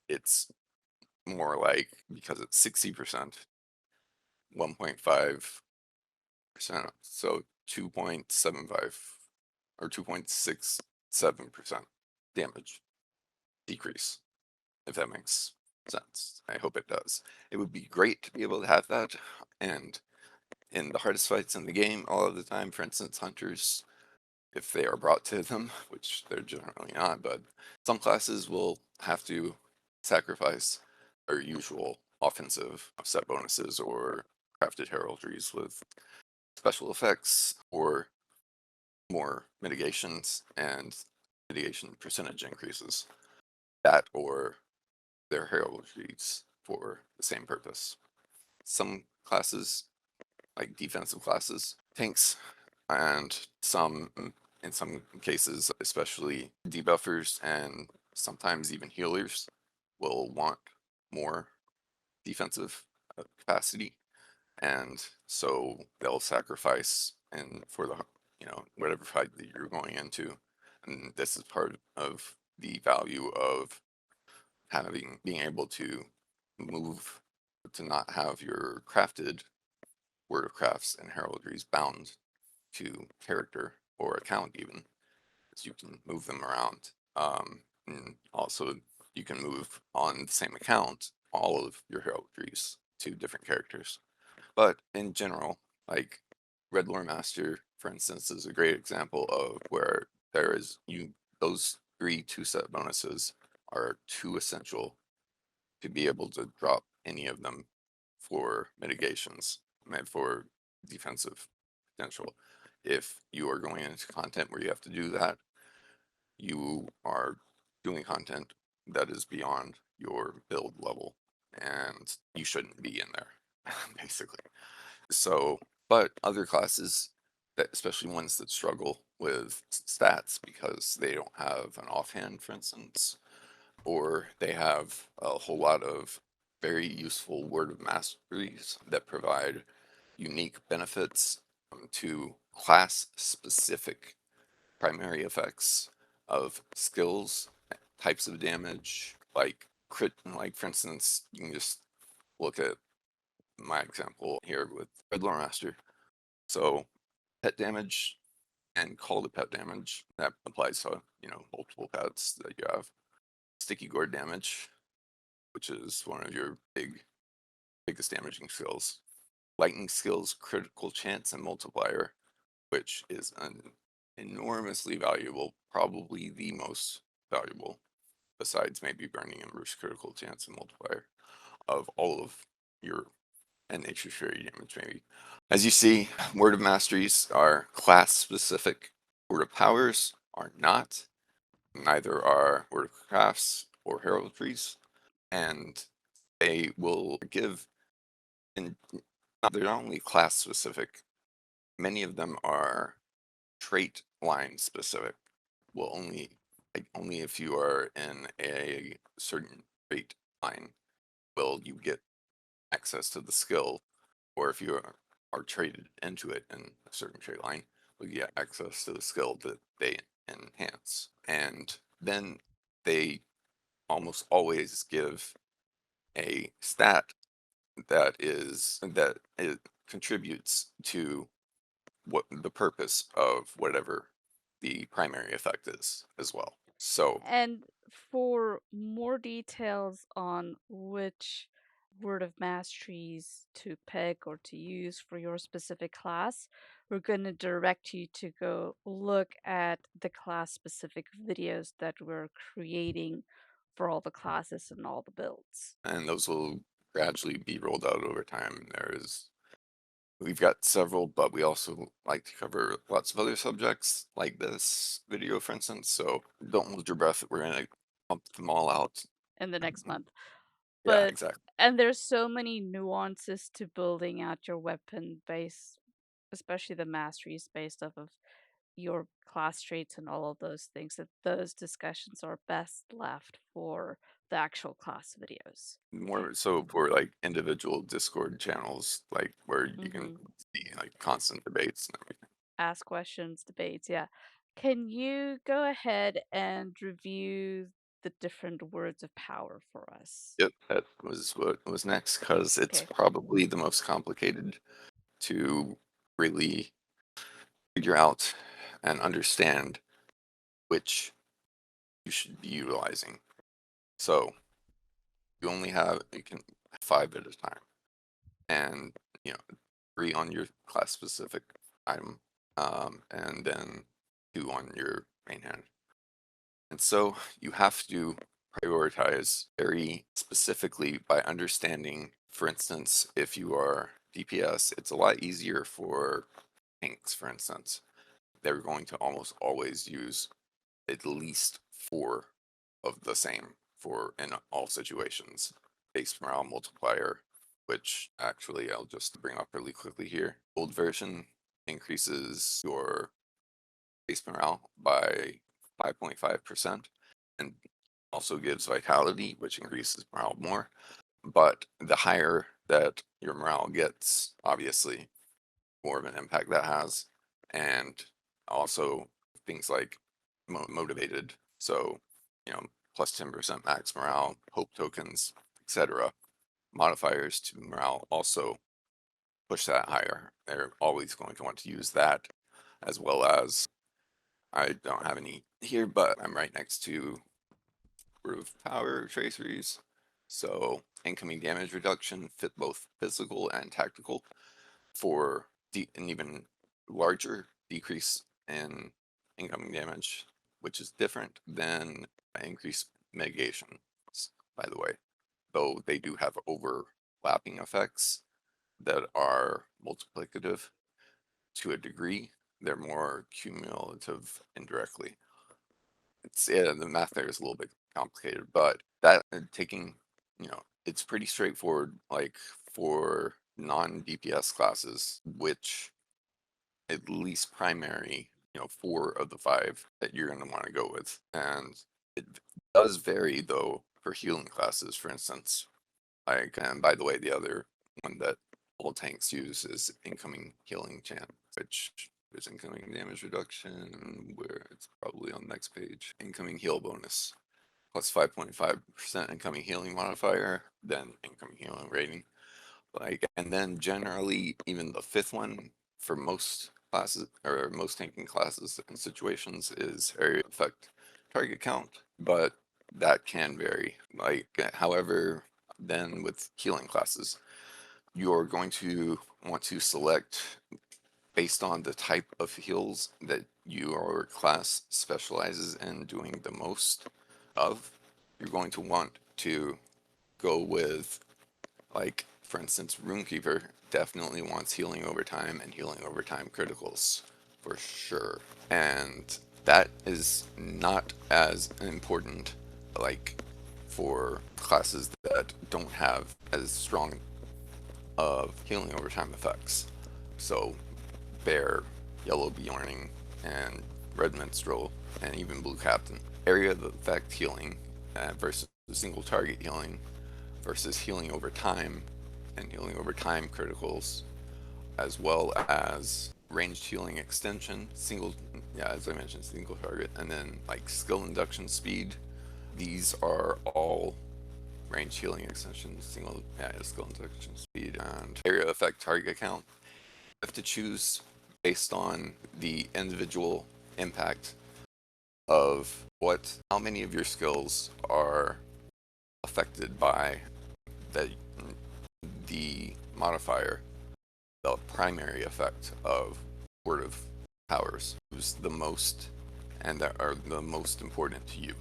it's more like, because it's 60%, 1.5%, so 2.75 or 2.67% damage decrease, if that makes sense. I hope it does. It would be great to be able to have that, and in the hardest fights in the game all of the time, for instance, hunters, if they are brought to them, which they're generally not, but some classes will have to sacrifice their usual offensive set bonuses or crafted heraldries with special effects or more mitigations and mitigation percentage increases. That or their heraldries for the same purpose. Some classes, like defensive classes, tanks, and in some cases, especially debuffers and sometimes even healers, will want more defensive capacity, and so they'll sacrifice and for the whatever fight that you're going into, and this is part of the value of being able to move to not have your crafted word of crafts and heraldries bound to character or account even, as you can move them around. And also you can move on the same account all of your heraldries to different characters. But in general, like Red Lore Master, for instance, is a great example of where there is those 3 2-set bonuses are too essential to be able to drop any of them for mitigations and for defensive potential. If you are going into content where you have to do that, you are doing content that is beyond your build level, and you shouldn't be in there, basically. So, but other classes, that especially ones that struggle with stats because they don't have an offhand, for instance, or they have a whole lot of very useful word of masteries that provide unique benefits to class specific primary effects of skills, types of damage, like crit, like for instance, you can just look at my example here with Red Lore Master. So pet damage and call to pet damage that applies to multiple pets that you have. Sticky gourd damage, which is one of your biggest damaging skills. Lightning skills, critical chance, and multiplier, which is an enormously valuable, probably the most valuable, besides maybe burning and roost critical chance and multiplier of all of your and nature fairy damage maybe. As you see, word of masteries are class specific. Word of powers are not. Neither are word of crafts or heraldries, and they will give, and they're not only class specific, many of them are trait line specific. Will only, like, only if you are in a certain trait line will you get access to the skill, or if you are traded into it in a certain trait line, will you get access to the skill that they enhance. And then they almost always give a stat that it contributes to what the purpose of whatever the primary effect is as well. So, And for more details on which word of masteries to pick or to use for your specific class, we're going to direct you to go look at the class specific videos that we're creating for all the classes and all the builds. and those will gradually be rolled out over time. We've got several, but we also like to cover lots of other subjects like this video, for instance. So don't hold your breath. We're gonna pump them all out. In the next month. Yeah, But exactly. and there's so many nuances to building out your weapon base, especially the masteries based off of your class traits and all of those things, that those discussions are best left for the actual class videos. Okay. More so for like individual Discord channels, like where you can Mm-hmm. see like constant debates and everything. Ask questions, debates, yeah. Can you go ahead and review the different words of power for us? Yep, that was what was next because it's Okay. probably the most complicated to really figure out and understand which you should be utilizing. So you can have 5 at a time, and you know 3 on your class specific item, and then 2 on your main hand. And so you have to prioritize very specifically by understanding, for instance, if you are DPS, it's a lot easier for tanks, for instance. They're going to almost always use at least 4 of the same for in all situations. Base morale multiplier, which actually I'll just bring up really quickly here. Old version increases your base morale by 5.5% and also gives vitality, which increases morale more. But the higher that your morale gets, obviously, more of an impact that has. And also things like motivated. So, plus 10% max morale, hope tokens, etc. Modifiers to morale also push that higher. They're always going to want to use that, as well as I don't have any here, but I'm right next to proof power traceries. So incoming damage reduction fit both physical and tactical for an even larger decrease in incoming damage, which is different than increased mitigation, by the way. Though they do have overlapping effects that are multiplicative to a degree, they're more cumulative indirectly. The math there is a little bit complicated, but that taking, it's pretty straightforward. Like for non-DPS classes, which at least primary, 4 of the 5 that you're going to want to go with, and it does vary though for healing classes, for instance. Like, and by the way, the other one that all tanks use is incoming healing chant, which there's incoming damage reduction, where it's probably on the next page. Incoming heal bonus, plus 5.5% incoming healing modifier, then incoming healing rating. Like, and then generally, even the 5th one for most classes or most tanking classes and situations is area effect target count, but that can vary. Like, however, then with healing classes, you're going to want to select based on the type of heals that your class specializes in doing the most of. You're going to want to go with, like, for instance, Runekeeper definitely wants healing over time and healing over time criticals for sure. And that is not as important, like, for classes that don't have as strong of healing over time effects. So, Bear, Yellow Bjorning, and Red Minstrel, and even Blue Captain. Area of effect healing versus single target healing versus healing over time and healing over time criticals, as well as ranged healing extension, single Yeah, as I mentioned, single target. And then like skill induction speed, these are all range healing extensions, skill induction speed, and area effect target count. You have to choose based on the individual impact of how many of your skills are affected by the, the modifier, the primary effect of word of powers, who's the most and that are the most important to you.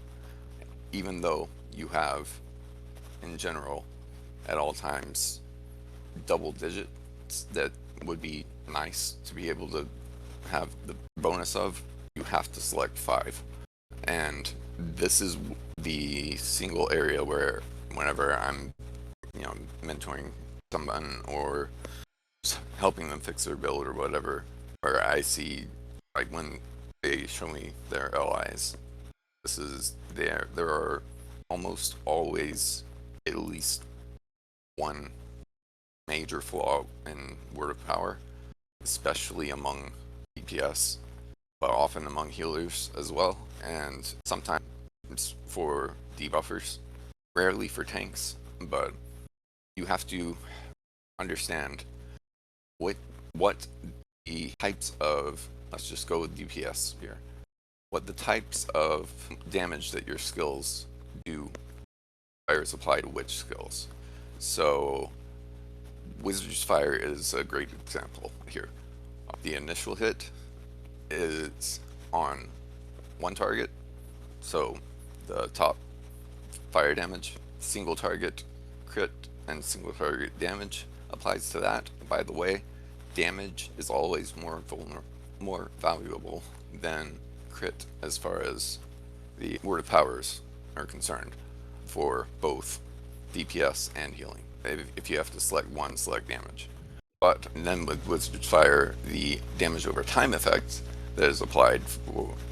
Even though you have, in general, at all times, double digits that would be nice to be able to have the bonus of, you have to select 5. And this is the single area where whenever I'm, mentoring someone or helping them fix their build or whatever, where I see, like when they show me their LIs, this is there are almost always at least one major flaw in word of power, especially among DPS, but often among healers as well, and sometimes for debuffers, rarely for tanks. But you have to understand what what the types of, let's just go with DPS here, what the types of damage that your skills do fires apply to which skills. So Wizard's Fire is a great example here. The initial hit is on one target, so the top fire damage, single target crit, and single target damage applies to that. By the way, damage is always more valuable than crit as far as the word of powers are concerned for both DPS and healing. If you have to select one, select damage. But then with Wizard's Fire, the damage over time effect that is applied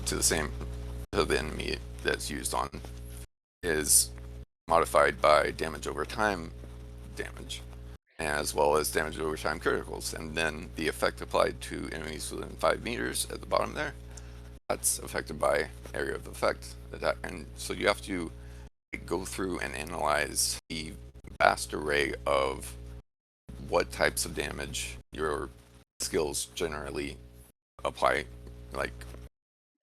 to the enemy that's used on is modified by damage over time damage, as well as damage over time criticals. And then the effect applied to enemies within 5 meters at the bottom there, that's affected by area of effect. And so you have to go through and analyze the vast array of what types of damage your skills generally apply, like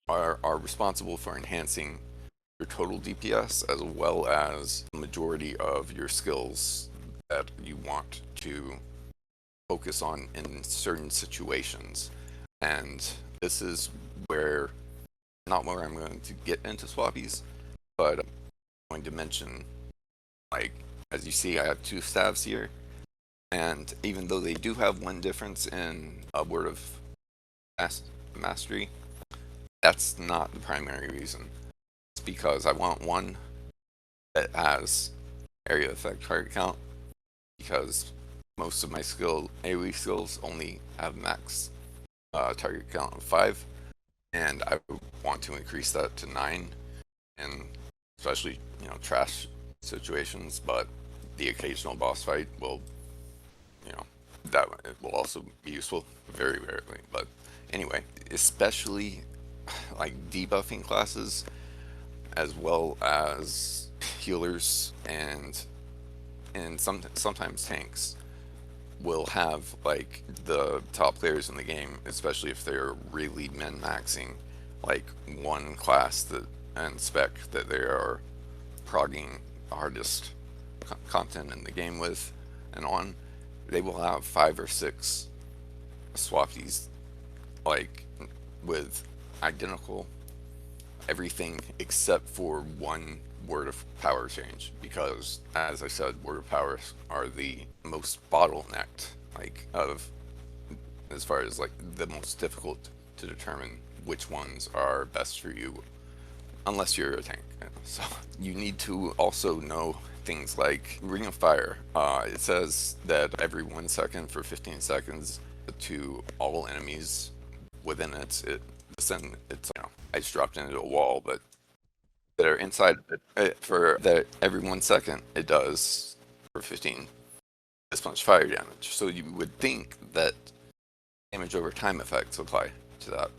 are responsible for enhancing your total DPS, as well as the majority of your skills that you want to focus on in certain situations. And this is where, not where I'm going to get into swappies, but I'm going to mention, like, as you see, I have 2 staves here. And even though they do have one difference in a word of mastery, that's not the primary reason. It's because I want one that has area effect target count, because most of my AoE skills only have max target count of 5, and I want to increase that to 9, and especially trash situations. But the occasional boss fight will, that it will also be useful, very rarely. But anyway, especially like debuffing classes, as well as healers and sometimes tanks will have, like, the top players in the game, especially if they're really min maxing like one class that and spec that they are progging the hardest content in the game with and on, they will have 5 or 6 swappies, like, with identical everything except for one word of power change, because, as I said, word of powers are the most bottlenecked, like, of, as far as like the most difficult to determine which ones are best for you, unless you're a tank. So you need to also know things like Ring of Fire. It says that every 1 second for 15 seconds to all enemies within I just dropped into a wall, but that are inside of it, for that every 1 second it does for 15 this much fire damage. So you would think that damage over time effects apply to that.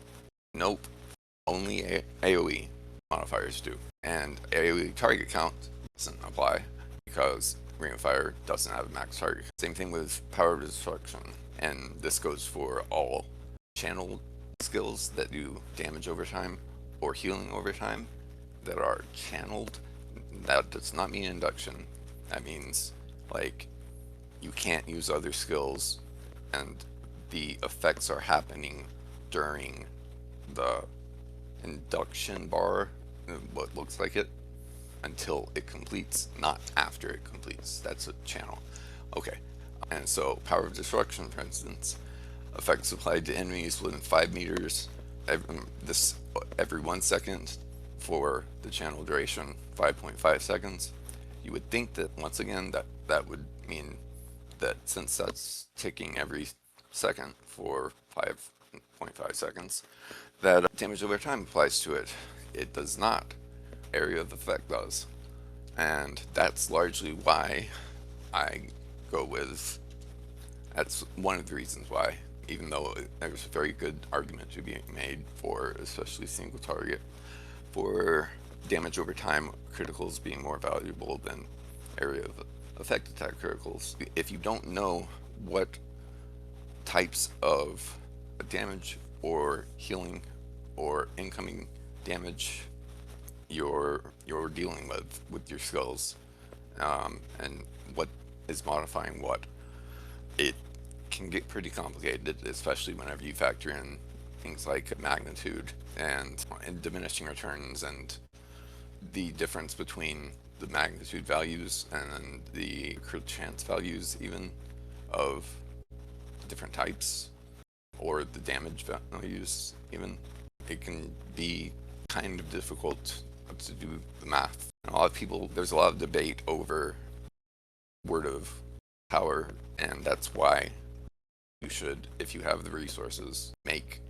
Nope. only AoE modifiers do. And AoE target count doesn't apply because Ring of Fire doesn't have a max target. Same thing with Power of Destruction. And this goes for all channel skills that do damage over time or healing over time that are channeled. That does not mean induction. That means, like, you can't use other skills and the effects are happening during the induction bar, what looks like it, until it completes, not after it completes. That's a channel. Okay. And so Power of Destruction, for instance, effects applied to enemies within 5 meters every 1 second for the channel duration 5.5 seconds. You would think that, once again, that would mean that since that's ticking every second for 5.5 seconds, that damage over time applies to it. It does not. Area of effect does. And that's largely why I go with, that's one of the reasons why, even though there's a very good argument to be made for, especially single target, for damage over time criticals being more valuable than area of effect attack criticals. If you don't know what types of damage or healing or incoming damage you're dealing with your skills, and what is modifying what, it can get pretty complicated, especially whenever you factor in things like magnitude and diminishing returns and the difference between the magnitude values and the crit chance values even of different types, or the damage values even. It can be kind of difficult to do the math. A lot of people, there's a lot of debate over word of power, and that's why you should, if you have the resources, make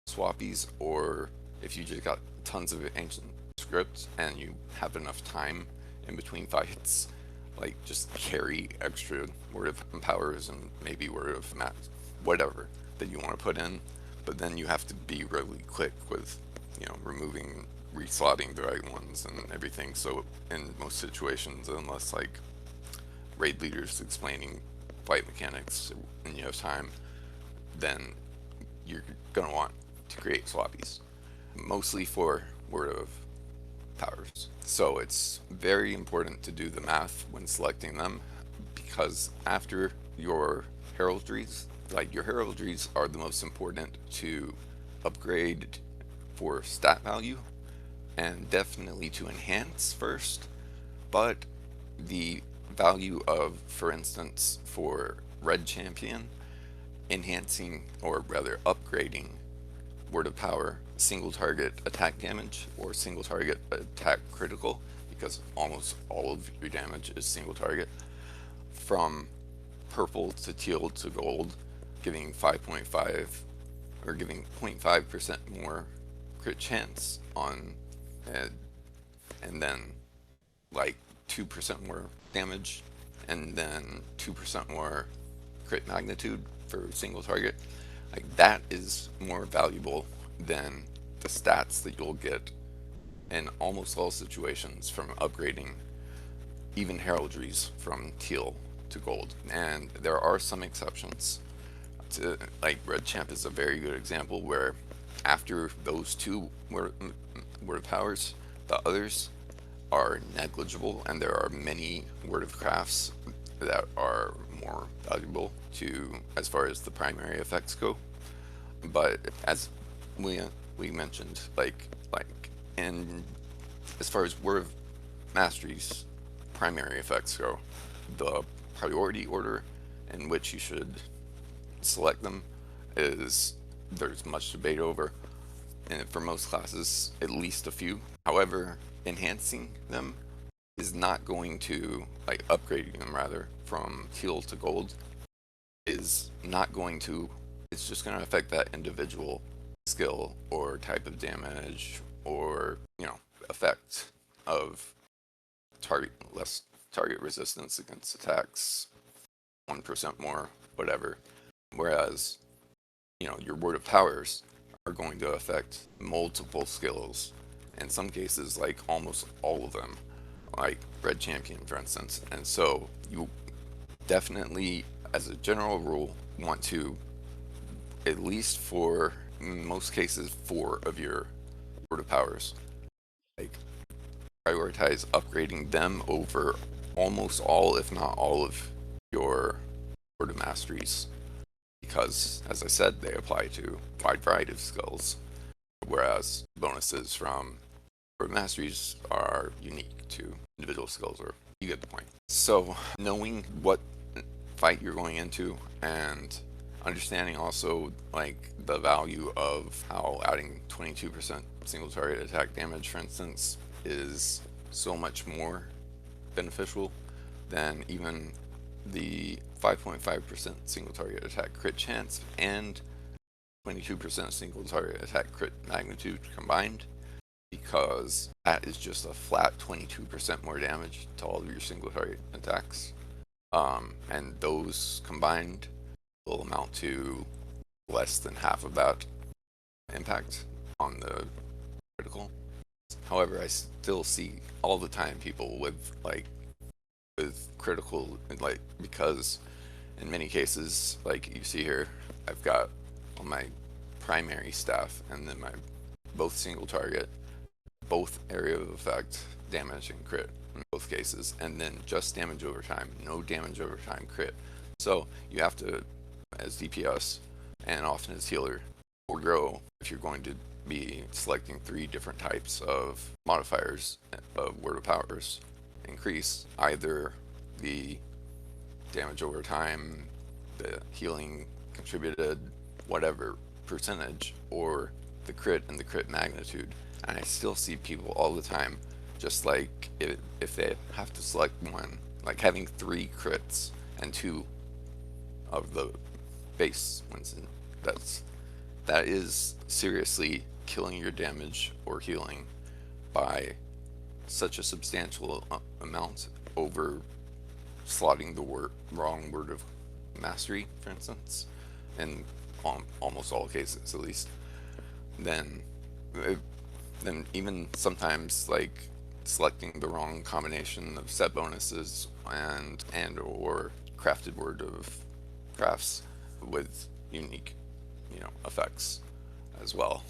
swappies, or if you just got tons of ancient scripts and you have enough time in between fights, like, just carry extra word of powers and maybe word of max, whatever that you want to put in. But then you have to be really quick with, removing, reslotting the right ones and everything. So in most situations, unless like raid leaders explaining fight mechanics and you have time, then you're gonna want to create swappies, mostly for word of powers. So it's very important to do the math when selecting them, because after your heraldries, like, your heraldries are the most important to upgrade for stat value and definitely to enhance first. But the value of, for instance, for red champion, enhancing, or rather upgrading word of power single target attack damage or single target attack critical, because almost all of your damage is single target, from purple to teal to gold, giving 5.5 or giving 0.5% more crit chance on it, and then like 2% more damage, and then 2% more crit magnitude for single target. Like, that is more valuable than the stats that you'll get in almost all situations from upgrading even heraldries from teal to gold. And there are some exceptions. Like, red champ is a very good example where after those two word of powers, the others are negligible, and there are many word of crafts that are more valuable to, as far as the primary effects go. But as we mentioned, like and as far as word of masteries primary effects go, the priority order in which you should select them is, there's much debate over, and for most classes at least a few. However, enhancing them is not going to, like, upgrading them rather from teal to gold is not going to, it's just going to affect that individual skill or type of damage, or effect of less target resistance against attacks, 1% more, whatever. Whereas your word of powers are going to affect multiple skills. In some cases, like almost all of them, like Red Champion, for instance. And so you definitely, as a general rule, want to, at least for in most cases, 4 of your Word of Powers, like prioritize upgrading them over almost all, if not all, of your Word of Masteries. Because, as I said, they apply to a wide variety of skills, whereas bonuses from Word of Masteries are unique to individual skills, or you get the point. So, knowing what fight you're going into and understanding also like the value of how adding 22% single target attack damage, for instance, is so much more beneficial than even the 5.5% single target attack crit chance and 22% single target attack crit magnitude combined, because that is just a flat 22% more damage to all of your single target attacks. And those combined will amount to less than half of that impact on the critical. However, I still see all the time people with critical, like, because in many cases, like you see here, I've got on my primary staff and then my both single target, both area of effect, damage and crit in both cases, and then just damage over time, no damage over time crit. So you have to, as DPS and often as healer, forego if you're going to be selecting 3 different types of modifiers of Word of Powers, increase either the damage over time, the healing contributed, whatever percentage, or the crit and the crit magnitude. And I still see people all the time, just like if they have to select one, like having 3 crits and 2 of the base ones. And that is seriously killing your damage or healing by such a substantial amount over slotting the wrong word of mastery, for instance, in almost all cases at least. Then then even sometimes like selecting the wrong combination of set bonuses and or crafted word of crafts with unique, effects as well.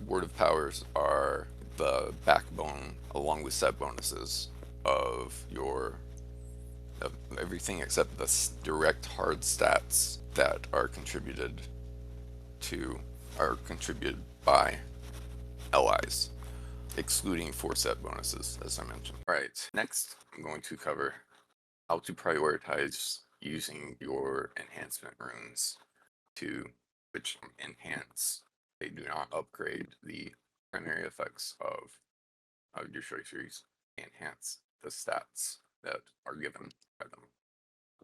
Word of powers are the backbone, along with set bonuses, of your of everything except the direct hard stats that are contributed by allies, excluding 4 set bonuses, as I mentioned. All right, next I'm going to cover how to prioritize using your enhancement runes to which enhance. They do not upgrade the primary effects of your choices. They enhance the stats that are given by them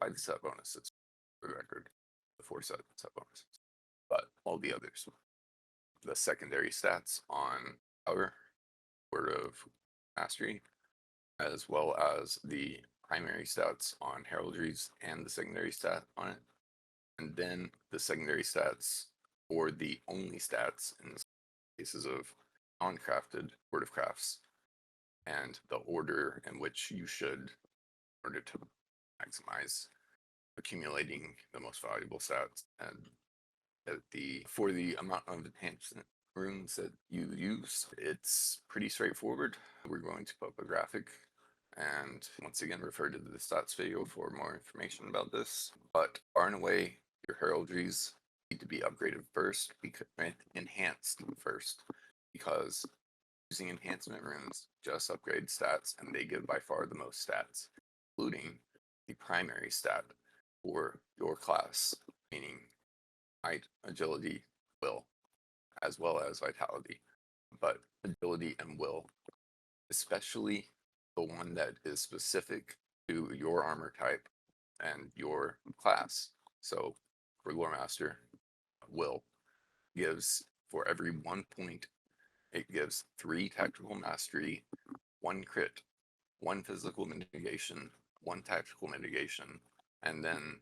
by the set bonuses. For the record, the 4 set bonuses, but all the others, the secondary stats on power, word of mastery, as well as the primary stats on heraldries and the secondary stat on it, and then the secondary stats or the only stats in the cases of uncrafted word of crafts, and the order in which you should, in order to maximize accumulating the most valuable stats. And for the amount of enhancement runes that you use, it's pretty straightforward. We're going to put up a graphic and once again refer to the stats video for more information about this. But far and away, your heraldries need to be upgraded first, because enhanced first, because using enhancement runes just upgrade stats, and they give by far the most stats, including the primary stat for your class, meaning might, agility, will, as well as vitality. But agility and will, especially the one that is specific to your armor type and your class. So for Lore Master, will gives, for every 1 point, it gives 3 tactical mastery, 1 crit, 1 physical mitigation, 1 tactical mitigation, and then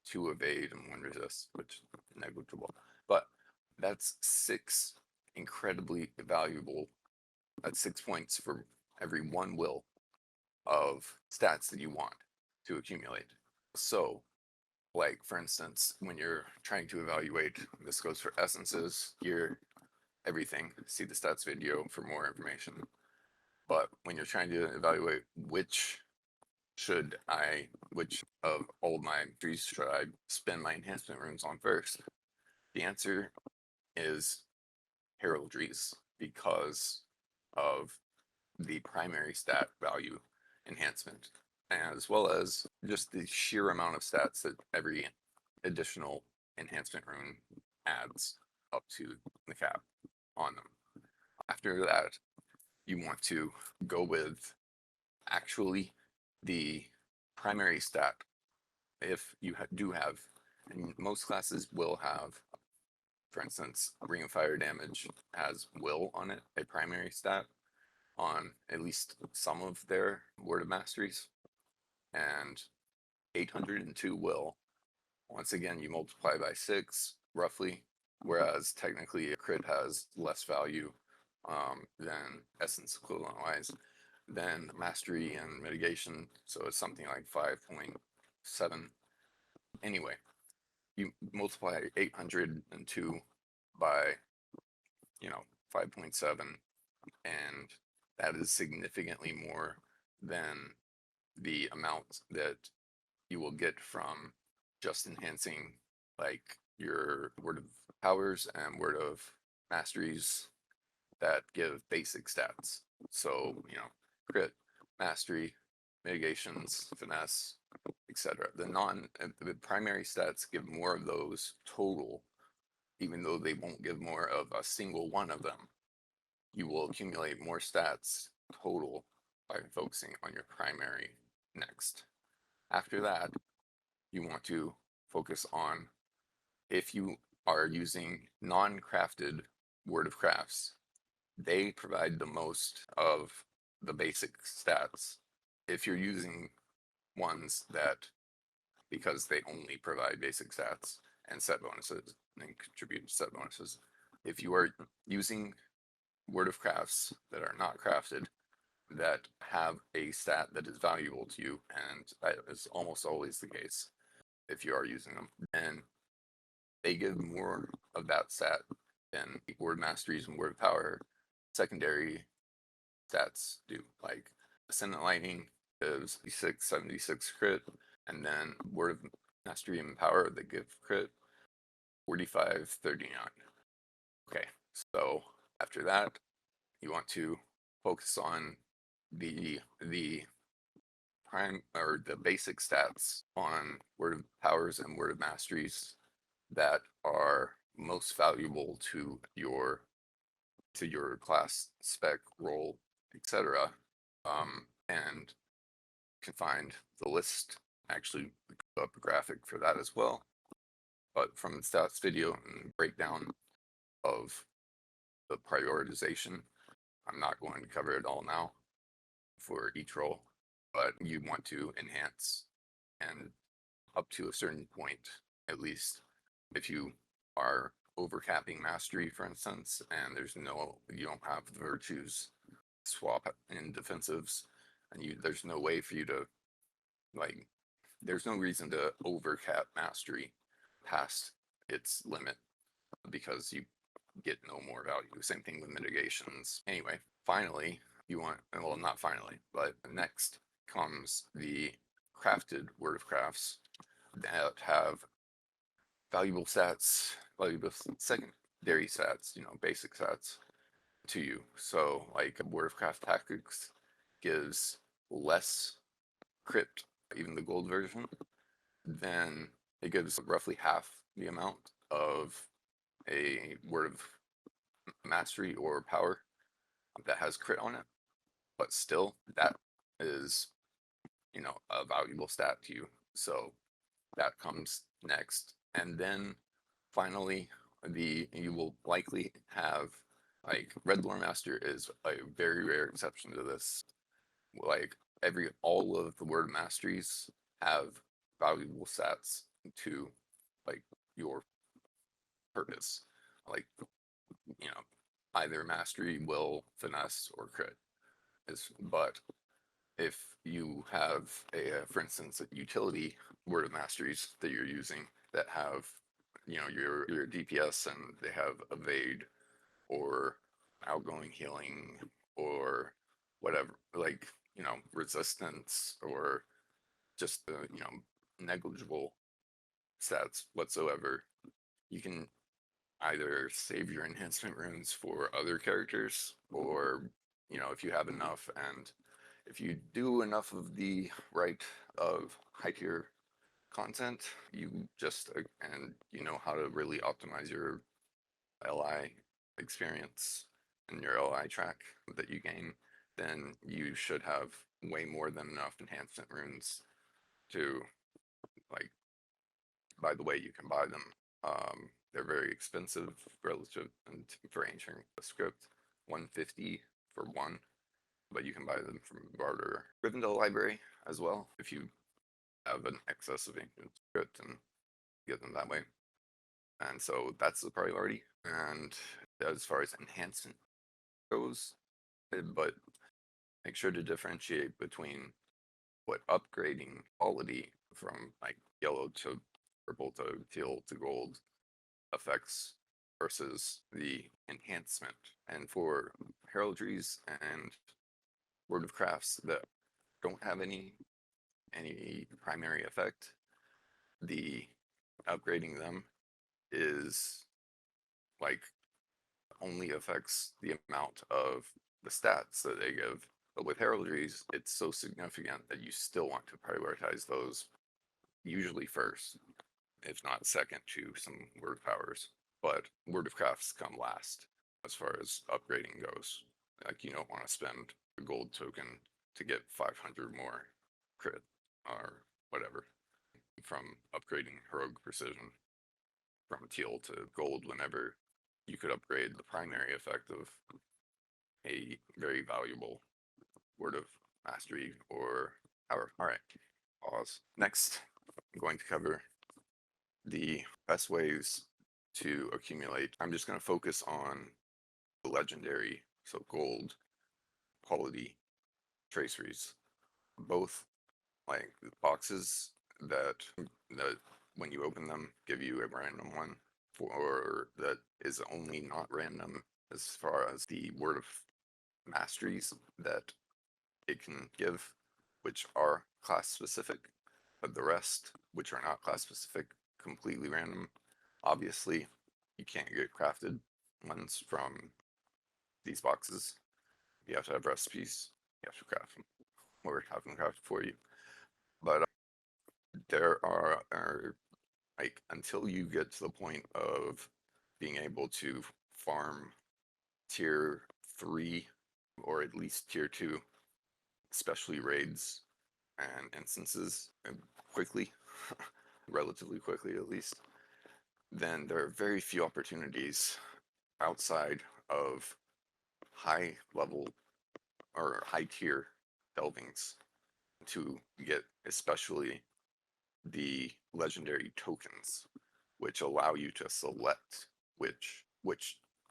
2 evade and 1 resist, which is negligible. But That's 6 incredibly valuable. That's 6 points for every 1 will of stats that you want to accumulate. So, like for instance, when you're trying to evaluate, this goes for essences, gear, everything. See the stats video for more information. But when you're trying to evaluate which of all of my trees should I spend my enhancement runes on first, the answer is heraldries, because of the primary stat value enhancement, as well as just the sheer amount of stats that every additional enhancement rune adds up to the cap on them. After that, you want to go with actually the primary stat. If you do have, and most classes will have, for instance, Ring of Fire damage has will on it, a primary stat on at least some of their Word of Masteries, and 802 will. Once again, you multiply by 6 roughly, whereas technically a crit has less value than essence equivalent wise than mastery and mitigation, so it's something like 5.7. Anyway, you multiply 802 by 5.7, and that is significantly more than the amount that you will get from just enhancing like your word of powers and word of masteries that give basic stats. So, crit, mastery, mitigations, finesse, etc. The primary stats give more of those total, even though they won't give more of a single one of them. You will accumulate more stats total by focusing on your primary next. After that, you want to focus on, if you are using non-crafted Word of Crafts, they provide the most of the basic stats. If you're using ones that, because they only provide basic stats and set bonuses and contribute to set bonuses, if you are using Word of Crafts that are not crafted, that have a stat that is valuable to you, and that is almost always the case if you are using them, and they give more of that stat than Word Masteries and Word Power secondary stats do. Like Ascendant Lightning gives 76 crit, and then Word of Mastery and Power that give crit 4539. Okay, so after that, you want to focus on the prime or the basic stats on Word of Powers and Word of Masteries that are most valuable to your class, spec, role, etc. And can find the list, actually put up a graphic for that as well. But from the stats video and breakdown of the prioritization, I'm not going to cover it all now for each role, but you want to enhance, and up to a certain point, at least, if you are overcapping mastery, for instance, and you don't have the virtues swap in defensives, and there's no way for you to, like, there's no reason to overcap mastery past its limit, because you get no more value. Same thing with mitigations. Anyway, finally, you want, well, not finally, but next comes the crafted Word of Crafts that have valuable stats, valuable secondary stats, basic stats to you. So, like Word of Craft Tactics gives less crit, even the gold version, then it gives roughly half the amount of a Word of Mastery or Power that has crit on it. But still, that is, a valuable stat to you. So that comes next. And then finally, you will likely have, like, Red Lore Master is a very rare exception to this. Like, all of the Word Masteries have valuable stats to, like, your purpose. like, you know, either mastery, will, finesse, or crit. But if you have for instance, a utility word of masteries that you're using that have, your DPS and they have evade or outgoing healing or whatever, like, resistance or just negligible stats whatsoever, you can either save your enhancement runes for other characters or, if you have enough and if you do enough of the right of high tier content, you just and you know how to really optimize your LI experience and your LI track that you gain, then you should have way more than enough enhancement runes to, like, by the way you can buy them. They're very expensive relative and for ancient script, 150 for one, but you can buy them from barter. Rivendell Library as well if you have an excess of ancient script and get them that way. And so that's the priority. And as far as enhancement goes, but make sure to differentiate between what upgrading quality from like yellow to purple to teal to gold affects versus the enhancement. And for heraldries and word of crafts that don't have any primary effect, the upgrading them is like only affects the amount of the stats that they give. But with heraldries, it's so significant that you still want to prioritize those usually first, if not second to some word powers. But word of crafts come last as far as upgrading goes. Like, you don't want to spend a gold token to get 500 more crit or whatever from upgrading heroic precision from teal to gold whenever you could upgrade the primary effect of a very valuable word of mastery or power. All right, pause. Next, I'm going to cover the best ways to accumulate. I'm just going to focus on the legendary, so gold, quality traceries. Both like boxes that when you open them give you a random one, for that is only not random as far as the word of masteries that it can give, which are class specific, but the rest, which are not class specific, completely random. Obviously, you can't get crafted ones from these boxes. You have to have recipes. You have to craft them, or have them crafted for you. But there are like until you get to the point of being able to farm tier 3 or at least tier 2, especially raids and instances quickly, relatively quickly at least, then there are very few opportunities outside of high level or high tier delvings to get especially the legendary tokens, which allow you to select which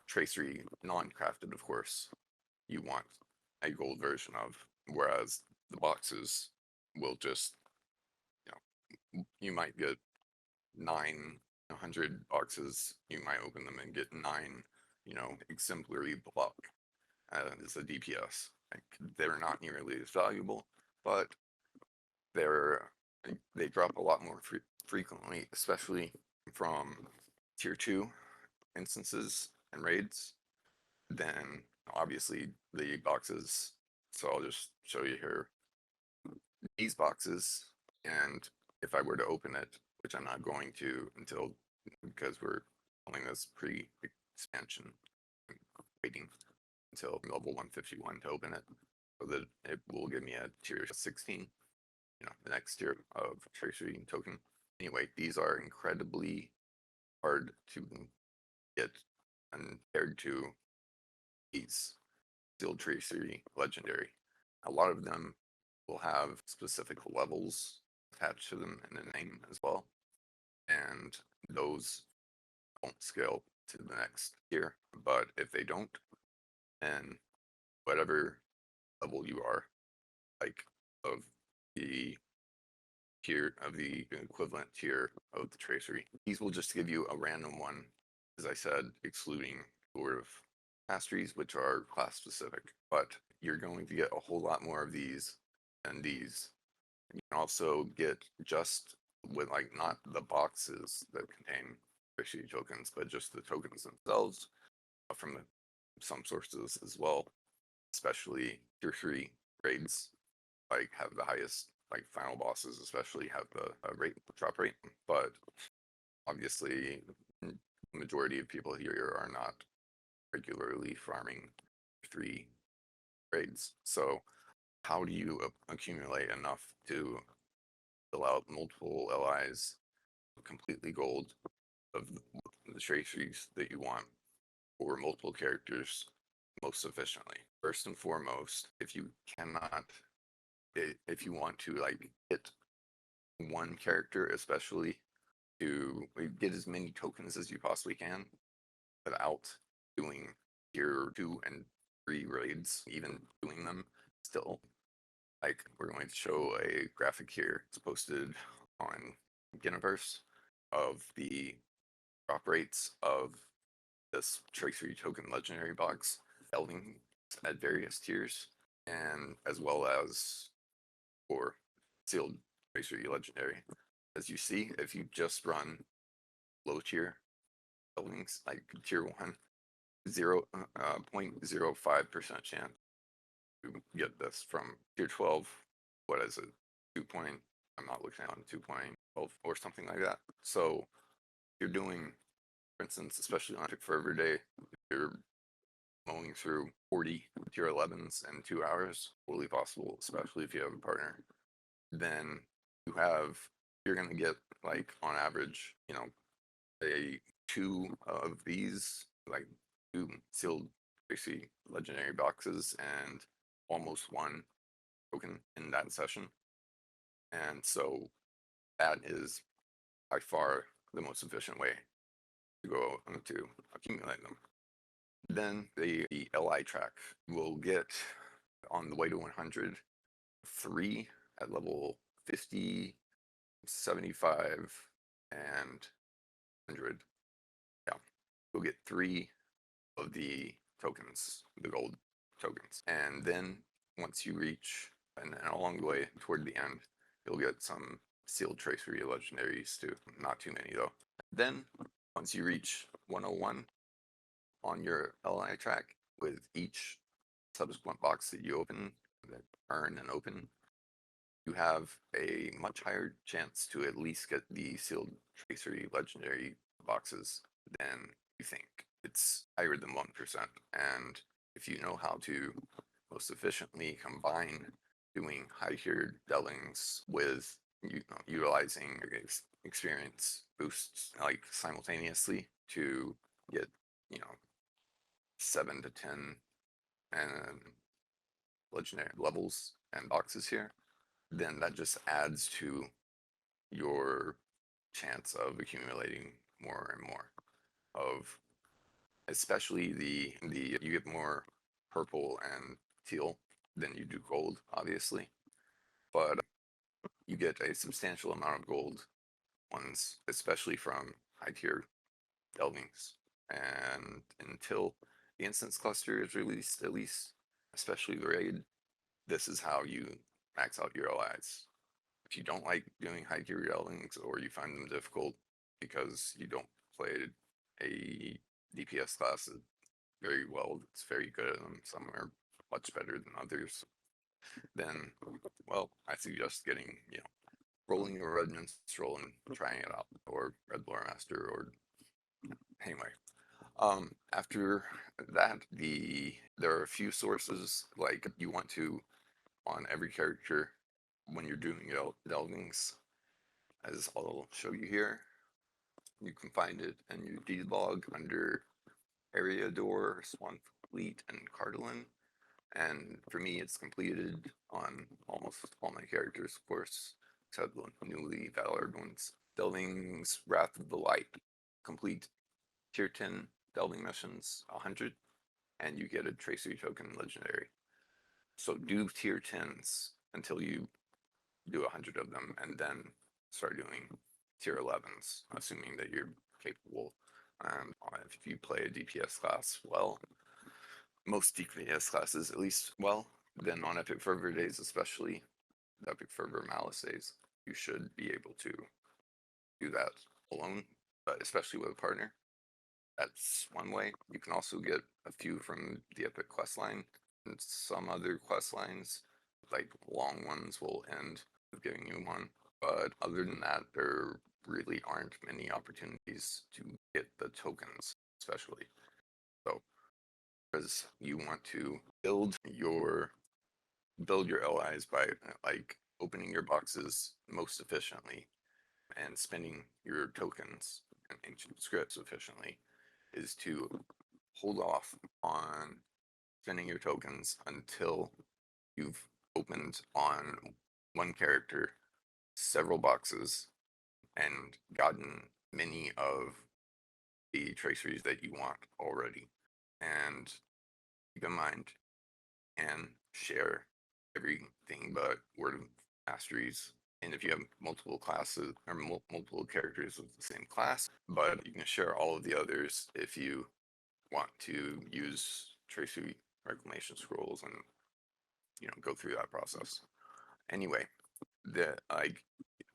tracery, non-crafted of course, you want a gold version of, whereas the boxes will just, you might get 900 boxes, you might open them and get 9, exemplary block as a DPS. Like, they're not nearly as valuable, but they're they drop a lot more frequently, especially from tier 2 instances and raids, then obviously the boxes. So I'll just show you here these boxes, and if I were to open it, which I'm not going to until, because we're calling this pre-expansion, waiting until level 151 to open it, so that it will give me a tier 16, the next tier of treasury token. Anyway, these are incredibly hard to get compared to these sealed tracery legendary. A lot of them will have specific levels attached to them in the name as well, and those don't scale to the next tier. But if they don't, then whatever level you are, like of the tier of the equivalent tier of the tracery, these will just give you a random one, as I said, excluding sort of masteries, which are class specific. But you're going to get a whole lot more of these than these. You can also get just with like not the boxes that contain tracery tokens, but just the tokens themselves from some sources as well, especially tier 3 raids like have the highest, like final bosses especially have the rate drop rate, but obviously the majority of people here are not regularly farming 3 raids. So how do you accumulate enough to fill out multiple LIs completely gold of the traceries that you want for multiple characters most efficiently? First and foremost, if you cannot, if you want to like hit one character, especially to get as many tokens as you possibly can without doing tier 2 and 3 raids, even doing them still. Like, we're going to show a graphic here. It's posted on Geniverse of the drop rates of this Tracery token legendary box delving at various tiers, and as well as for sealed Tracery legendary. As you see, if you just run low tier buildings like tier 1, 0.05% chance to get this from tier 12. What is it? 2 point, I'm not looking on 2.12 or something like that. So you're doing, for instance, especially on Epic Forever Day, you're mowing through 40 tier 11s in 2 hours, totally possible, especially if you have a partner. Then you have, you're going to get like on average, a 2 of these, like 2 sealed basically legendary boxes and almost 1 token in that session. And so that is by far the most efficient way to go to accumulate them. Then the LI track will get on the way to 100, 3 at level 50, 75, and 100. Yeah, you'll get 3 of the tokens, the gold tokens. And then once you reach, and along the way toward the end, you'll get some sealed tracery legendaries too. Not too many though. Then once you reach 101 on your LI track, with each subsequent box that you open, that earn and open, you have a much higher chance to at least get the sealed tracery legendary boxes than you think. It's higher than 1%. And if you know how to most efficiently combine doing high tiered dellings with utilizing experience boosts like simultaneously to get, 7 to 10 and legendary levels and boxes here, then that just adds to your chance of accumulating more and more of, especially the you get more purple and teal than you do gold, obviously, but you get a substantial amount of gold ones, especially from high tier delvings. And until the instance cluster is released, at least, especially the raid, this is how you max out your allies. If you don't like doing high tier delvings, or you find them difficult because you don't play a DPS class very well, it's very good at them, some are much better than others, then, well, I suggest getting, rolling your Redmond Stroll and trying it out, or Red Lore Master, or anyway. After that, there are a few sources, like you want to, on every character, when you're doing delvings, as I'll show you here, you can find it in your deed log under Area Door, Swan Fleet, and Cardalin. And for me, it's completed on almost all my characters, of course, except the newly valored ones. Delvings, Wrath of the Light, complete tier 10 delving missions 100, and you get a tracery token legendary. So do tier 10s until you do 100 of them, and then start doing tier 11s, assuming that you're capable. If you play a DPS class well, most DPS classes at least well, then on Epic Fervor days, especially Epic Fervor Malice days, you should be able to do that alone, but especially with a partner. That's one way. You can also get a few from the Epic quest line, and some other quest lines, like long ones, will end up giving you one. But other than that, there really aren't many opportunities to get the tokens, especially. So, because you want to build your allies by like opening your boxes most efficiently and spending your tokens and ancient scripts efficiently, is to hold off on spending your tokens until you've opened on one character several boxes and gotten many of the traceries that you want already. And keep in mind, and share everything but word of masteries. And if you have multiple classes or multiple characters of the same class, but you can share all of the others if you want to use tracery reclamation scrolls and go through that process. Anyway, the I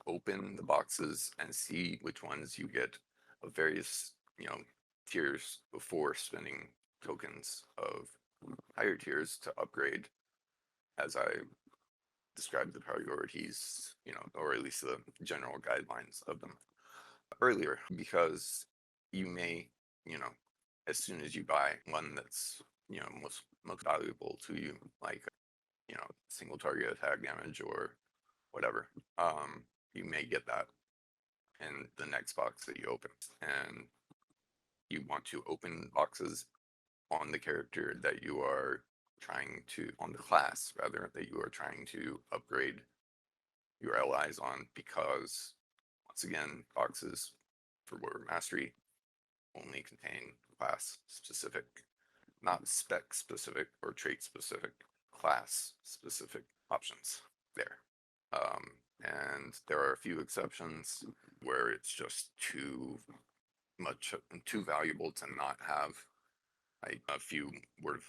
open the boxes and see which ones you get of various tiers before spending tokens of higher tiers to upgrade, as I described the priorities, or at least the general guidelines of them earlier, because you may, as soon as you buy one that's, most valuable to you, like, single target attack damage or whatever, you may get that in the next box that you open. And you want to open boxes on the character that you are on the class rather, that you are trying to upgrade your allies on, because once again, boxes for Warrior Mastery only contain class specific, not spec specific or trait specific, class specific options there. And there are a few exceptions where it's just too valuable to not have like a few word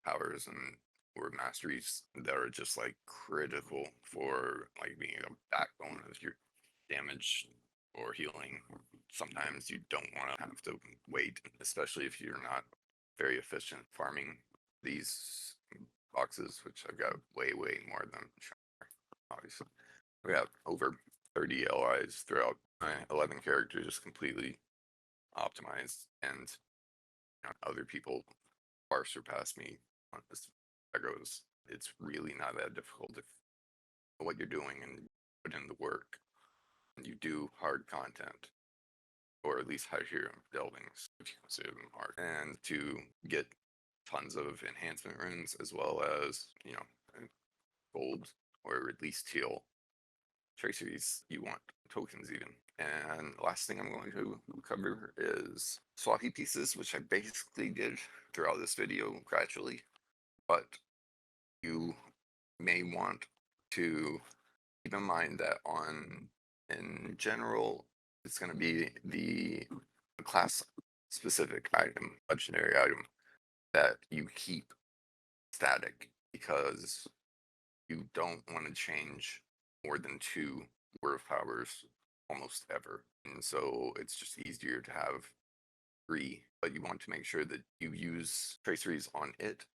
powers and word masteries that are just like critical for like being a backbone of your damage or healing. Sometimes you don't want to have to wait, especially if you're not very efficient farming these boxes, which I've got way more than obviously. We have over 30 LIs throughout my 11 characters completely optimized, and other people far surpass me on this. That goes. It's really not that difficult if what you're doing and put in the work and you do hard content, or at least high hero delvings, if you consider them hard, and to get tons of enhancement runes as well as gold or at least teal traceries. You want tokens even. And last thing I'm going to cover is swappy pieces, which I basically did throughout this video gradually, but you may want to keep in mind that in general, it's going to be the class specific item, legendary item, that you keep static, because you don't want to change more than two word of powers almost ever. And so it's just easier to have three, but you want to make sure that you use traceries on it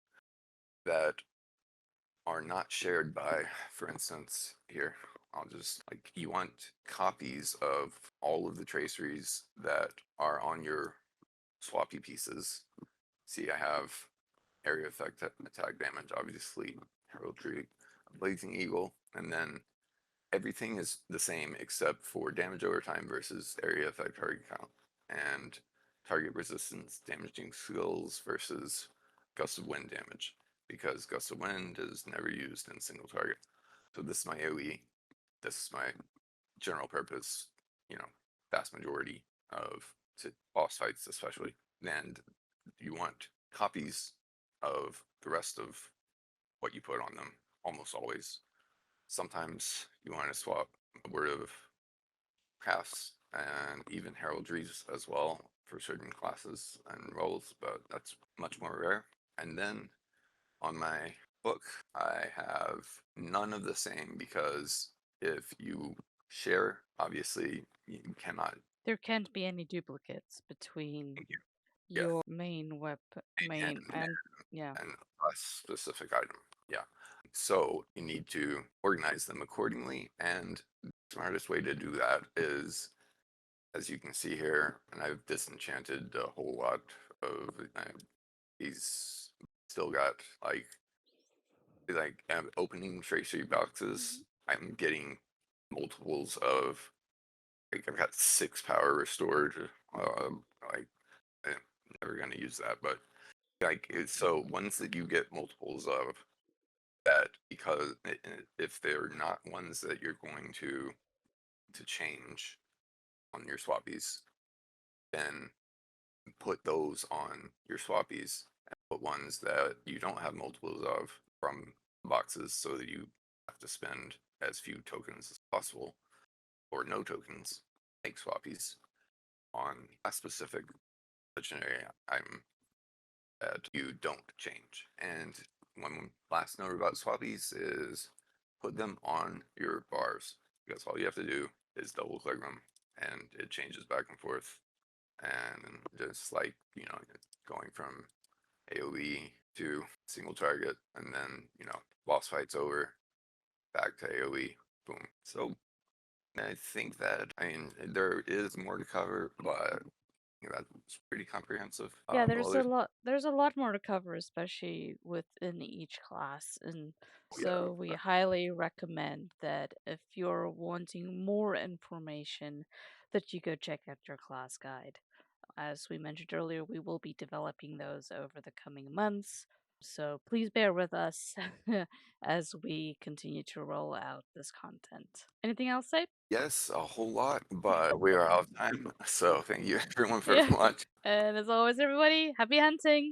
that are not shared by, for instance, here, I'll just like, you want copies of all of the traceries that are on your swappy pieces. See, I have area effect attack damage, obviously, heraldry, blazing eagle, and then everything is the same except for damage over time versus area effect target count, and target resistance damaging skills versus gust of wind damage, because gust of wind is never used in single target. So this is my AoE, this is my general purpose, vast majority of to boss fights especially. And you want copies of the rest of what you put on them almost always. Sometimes you want to swap a word of crafts and even heraldries as well for certain classes and roles, but that's much more rare. And then on my book, I have none of the same because if you share, obviously you cannot. There can't be any duplicates between Thank you. Yeah, your main and and yeah. and a specific item. Yeah. So you need to organize them accordingly. And the smartest way to do that is, as you can see here, and I've disenchanted a whole lot of, he's still got opening tracery boxes. I'm getting multiples of, like, I've got 6 power restored. Like, I'm never gonna use that, but so ones that you get multiples of, that because if they're not ones that you're going to change on your swappies, then put those on your swappies and put ones that you don't have multiples of from boxes so that you have to spend as few tokens as possible or no tokens, make swappies on a specific legendary item that you don't change. And one last note about swappies is put them on your bars, because all you have to do is double click them and it changes back and forth. And just like, going from AoE to single target, and then, boss fights over, back to AoE, boom. So I think that, there is more to cover, but that's pretty comprehensive. Yeah, The other, there's a lot more to cover, especially within each class. And oh yeah, so we highly recommend that if you're wanting more information, that you go check out your class guide. As we mentioned earlier, we will be developing those over the coming months. So please bear with us as we continue to roll out this content. Anything else, Said? yes, a whole lot, but we are out of time. So thank you everyone for Yeah. watching. And as always, everybody, happy hunting!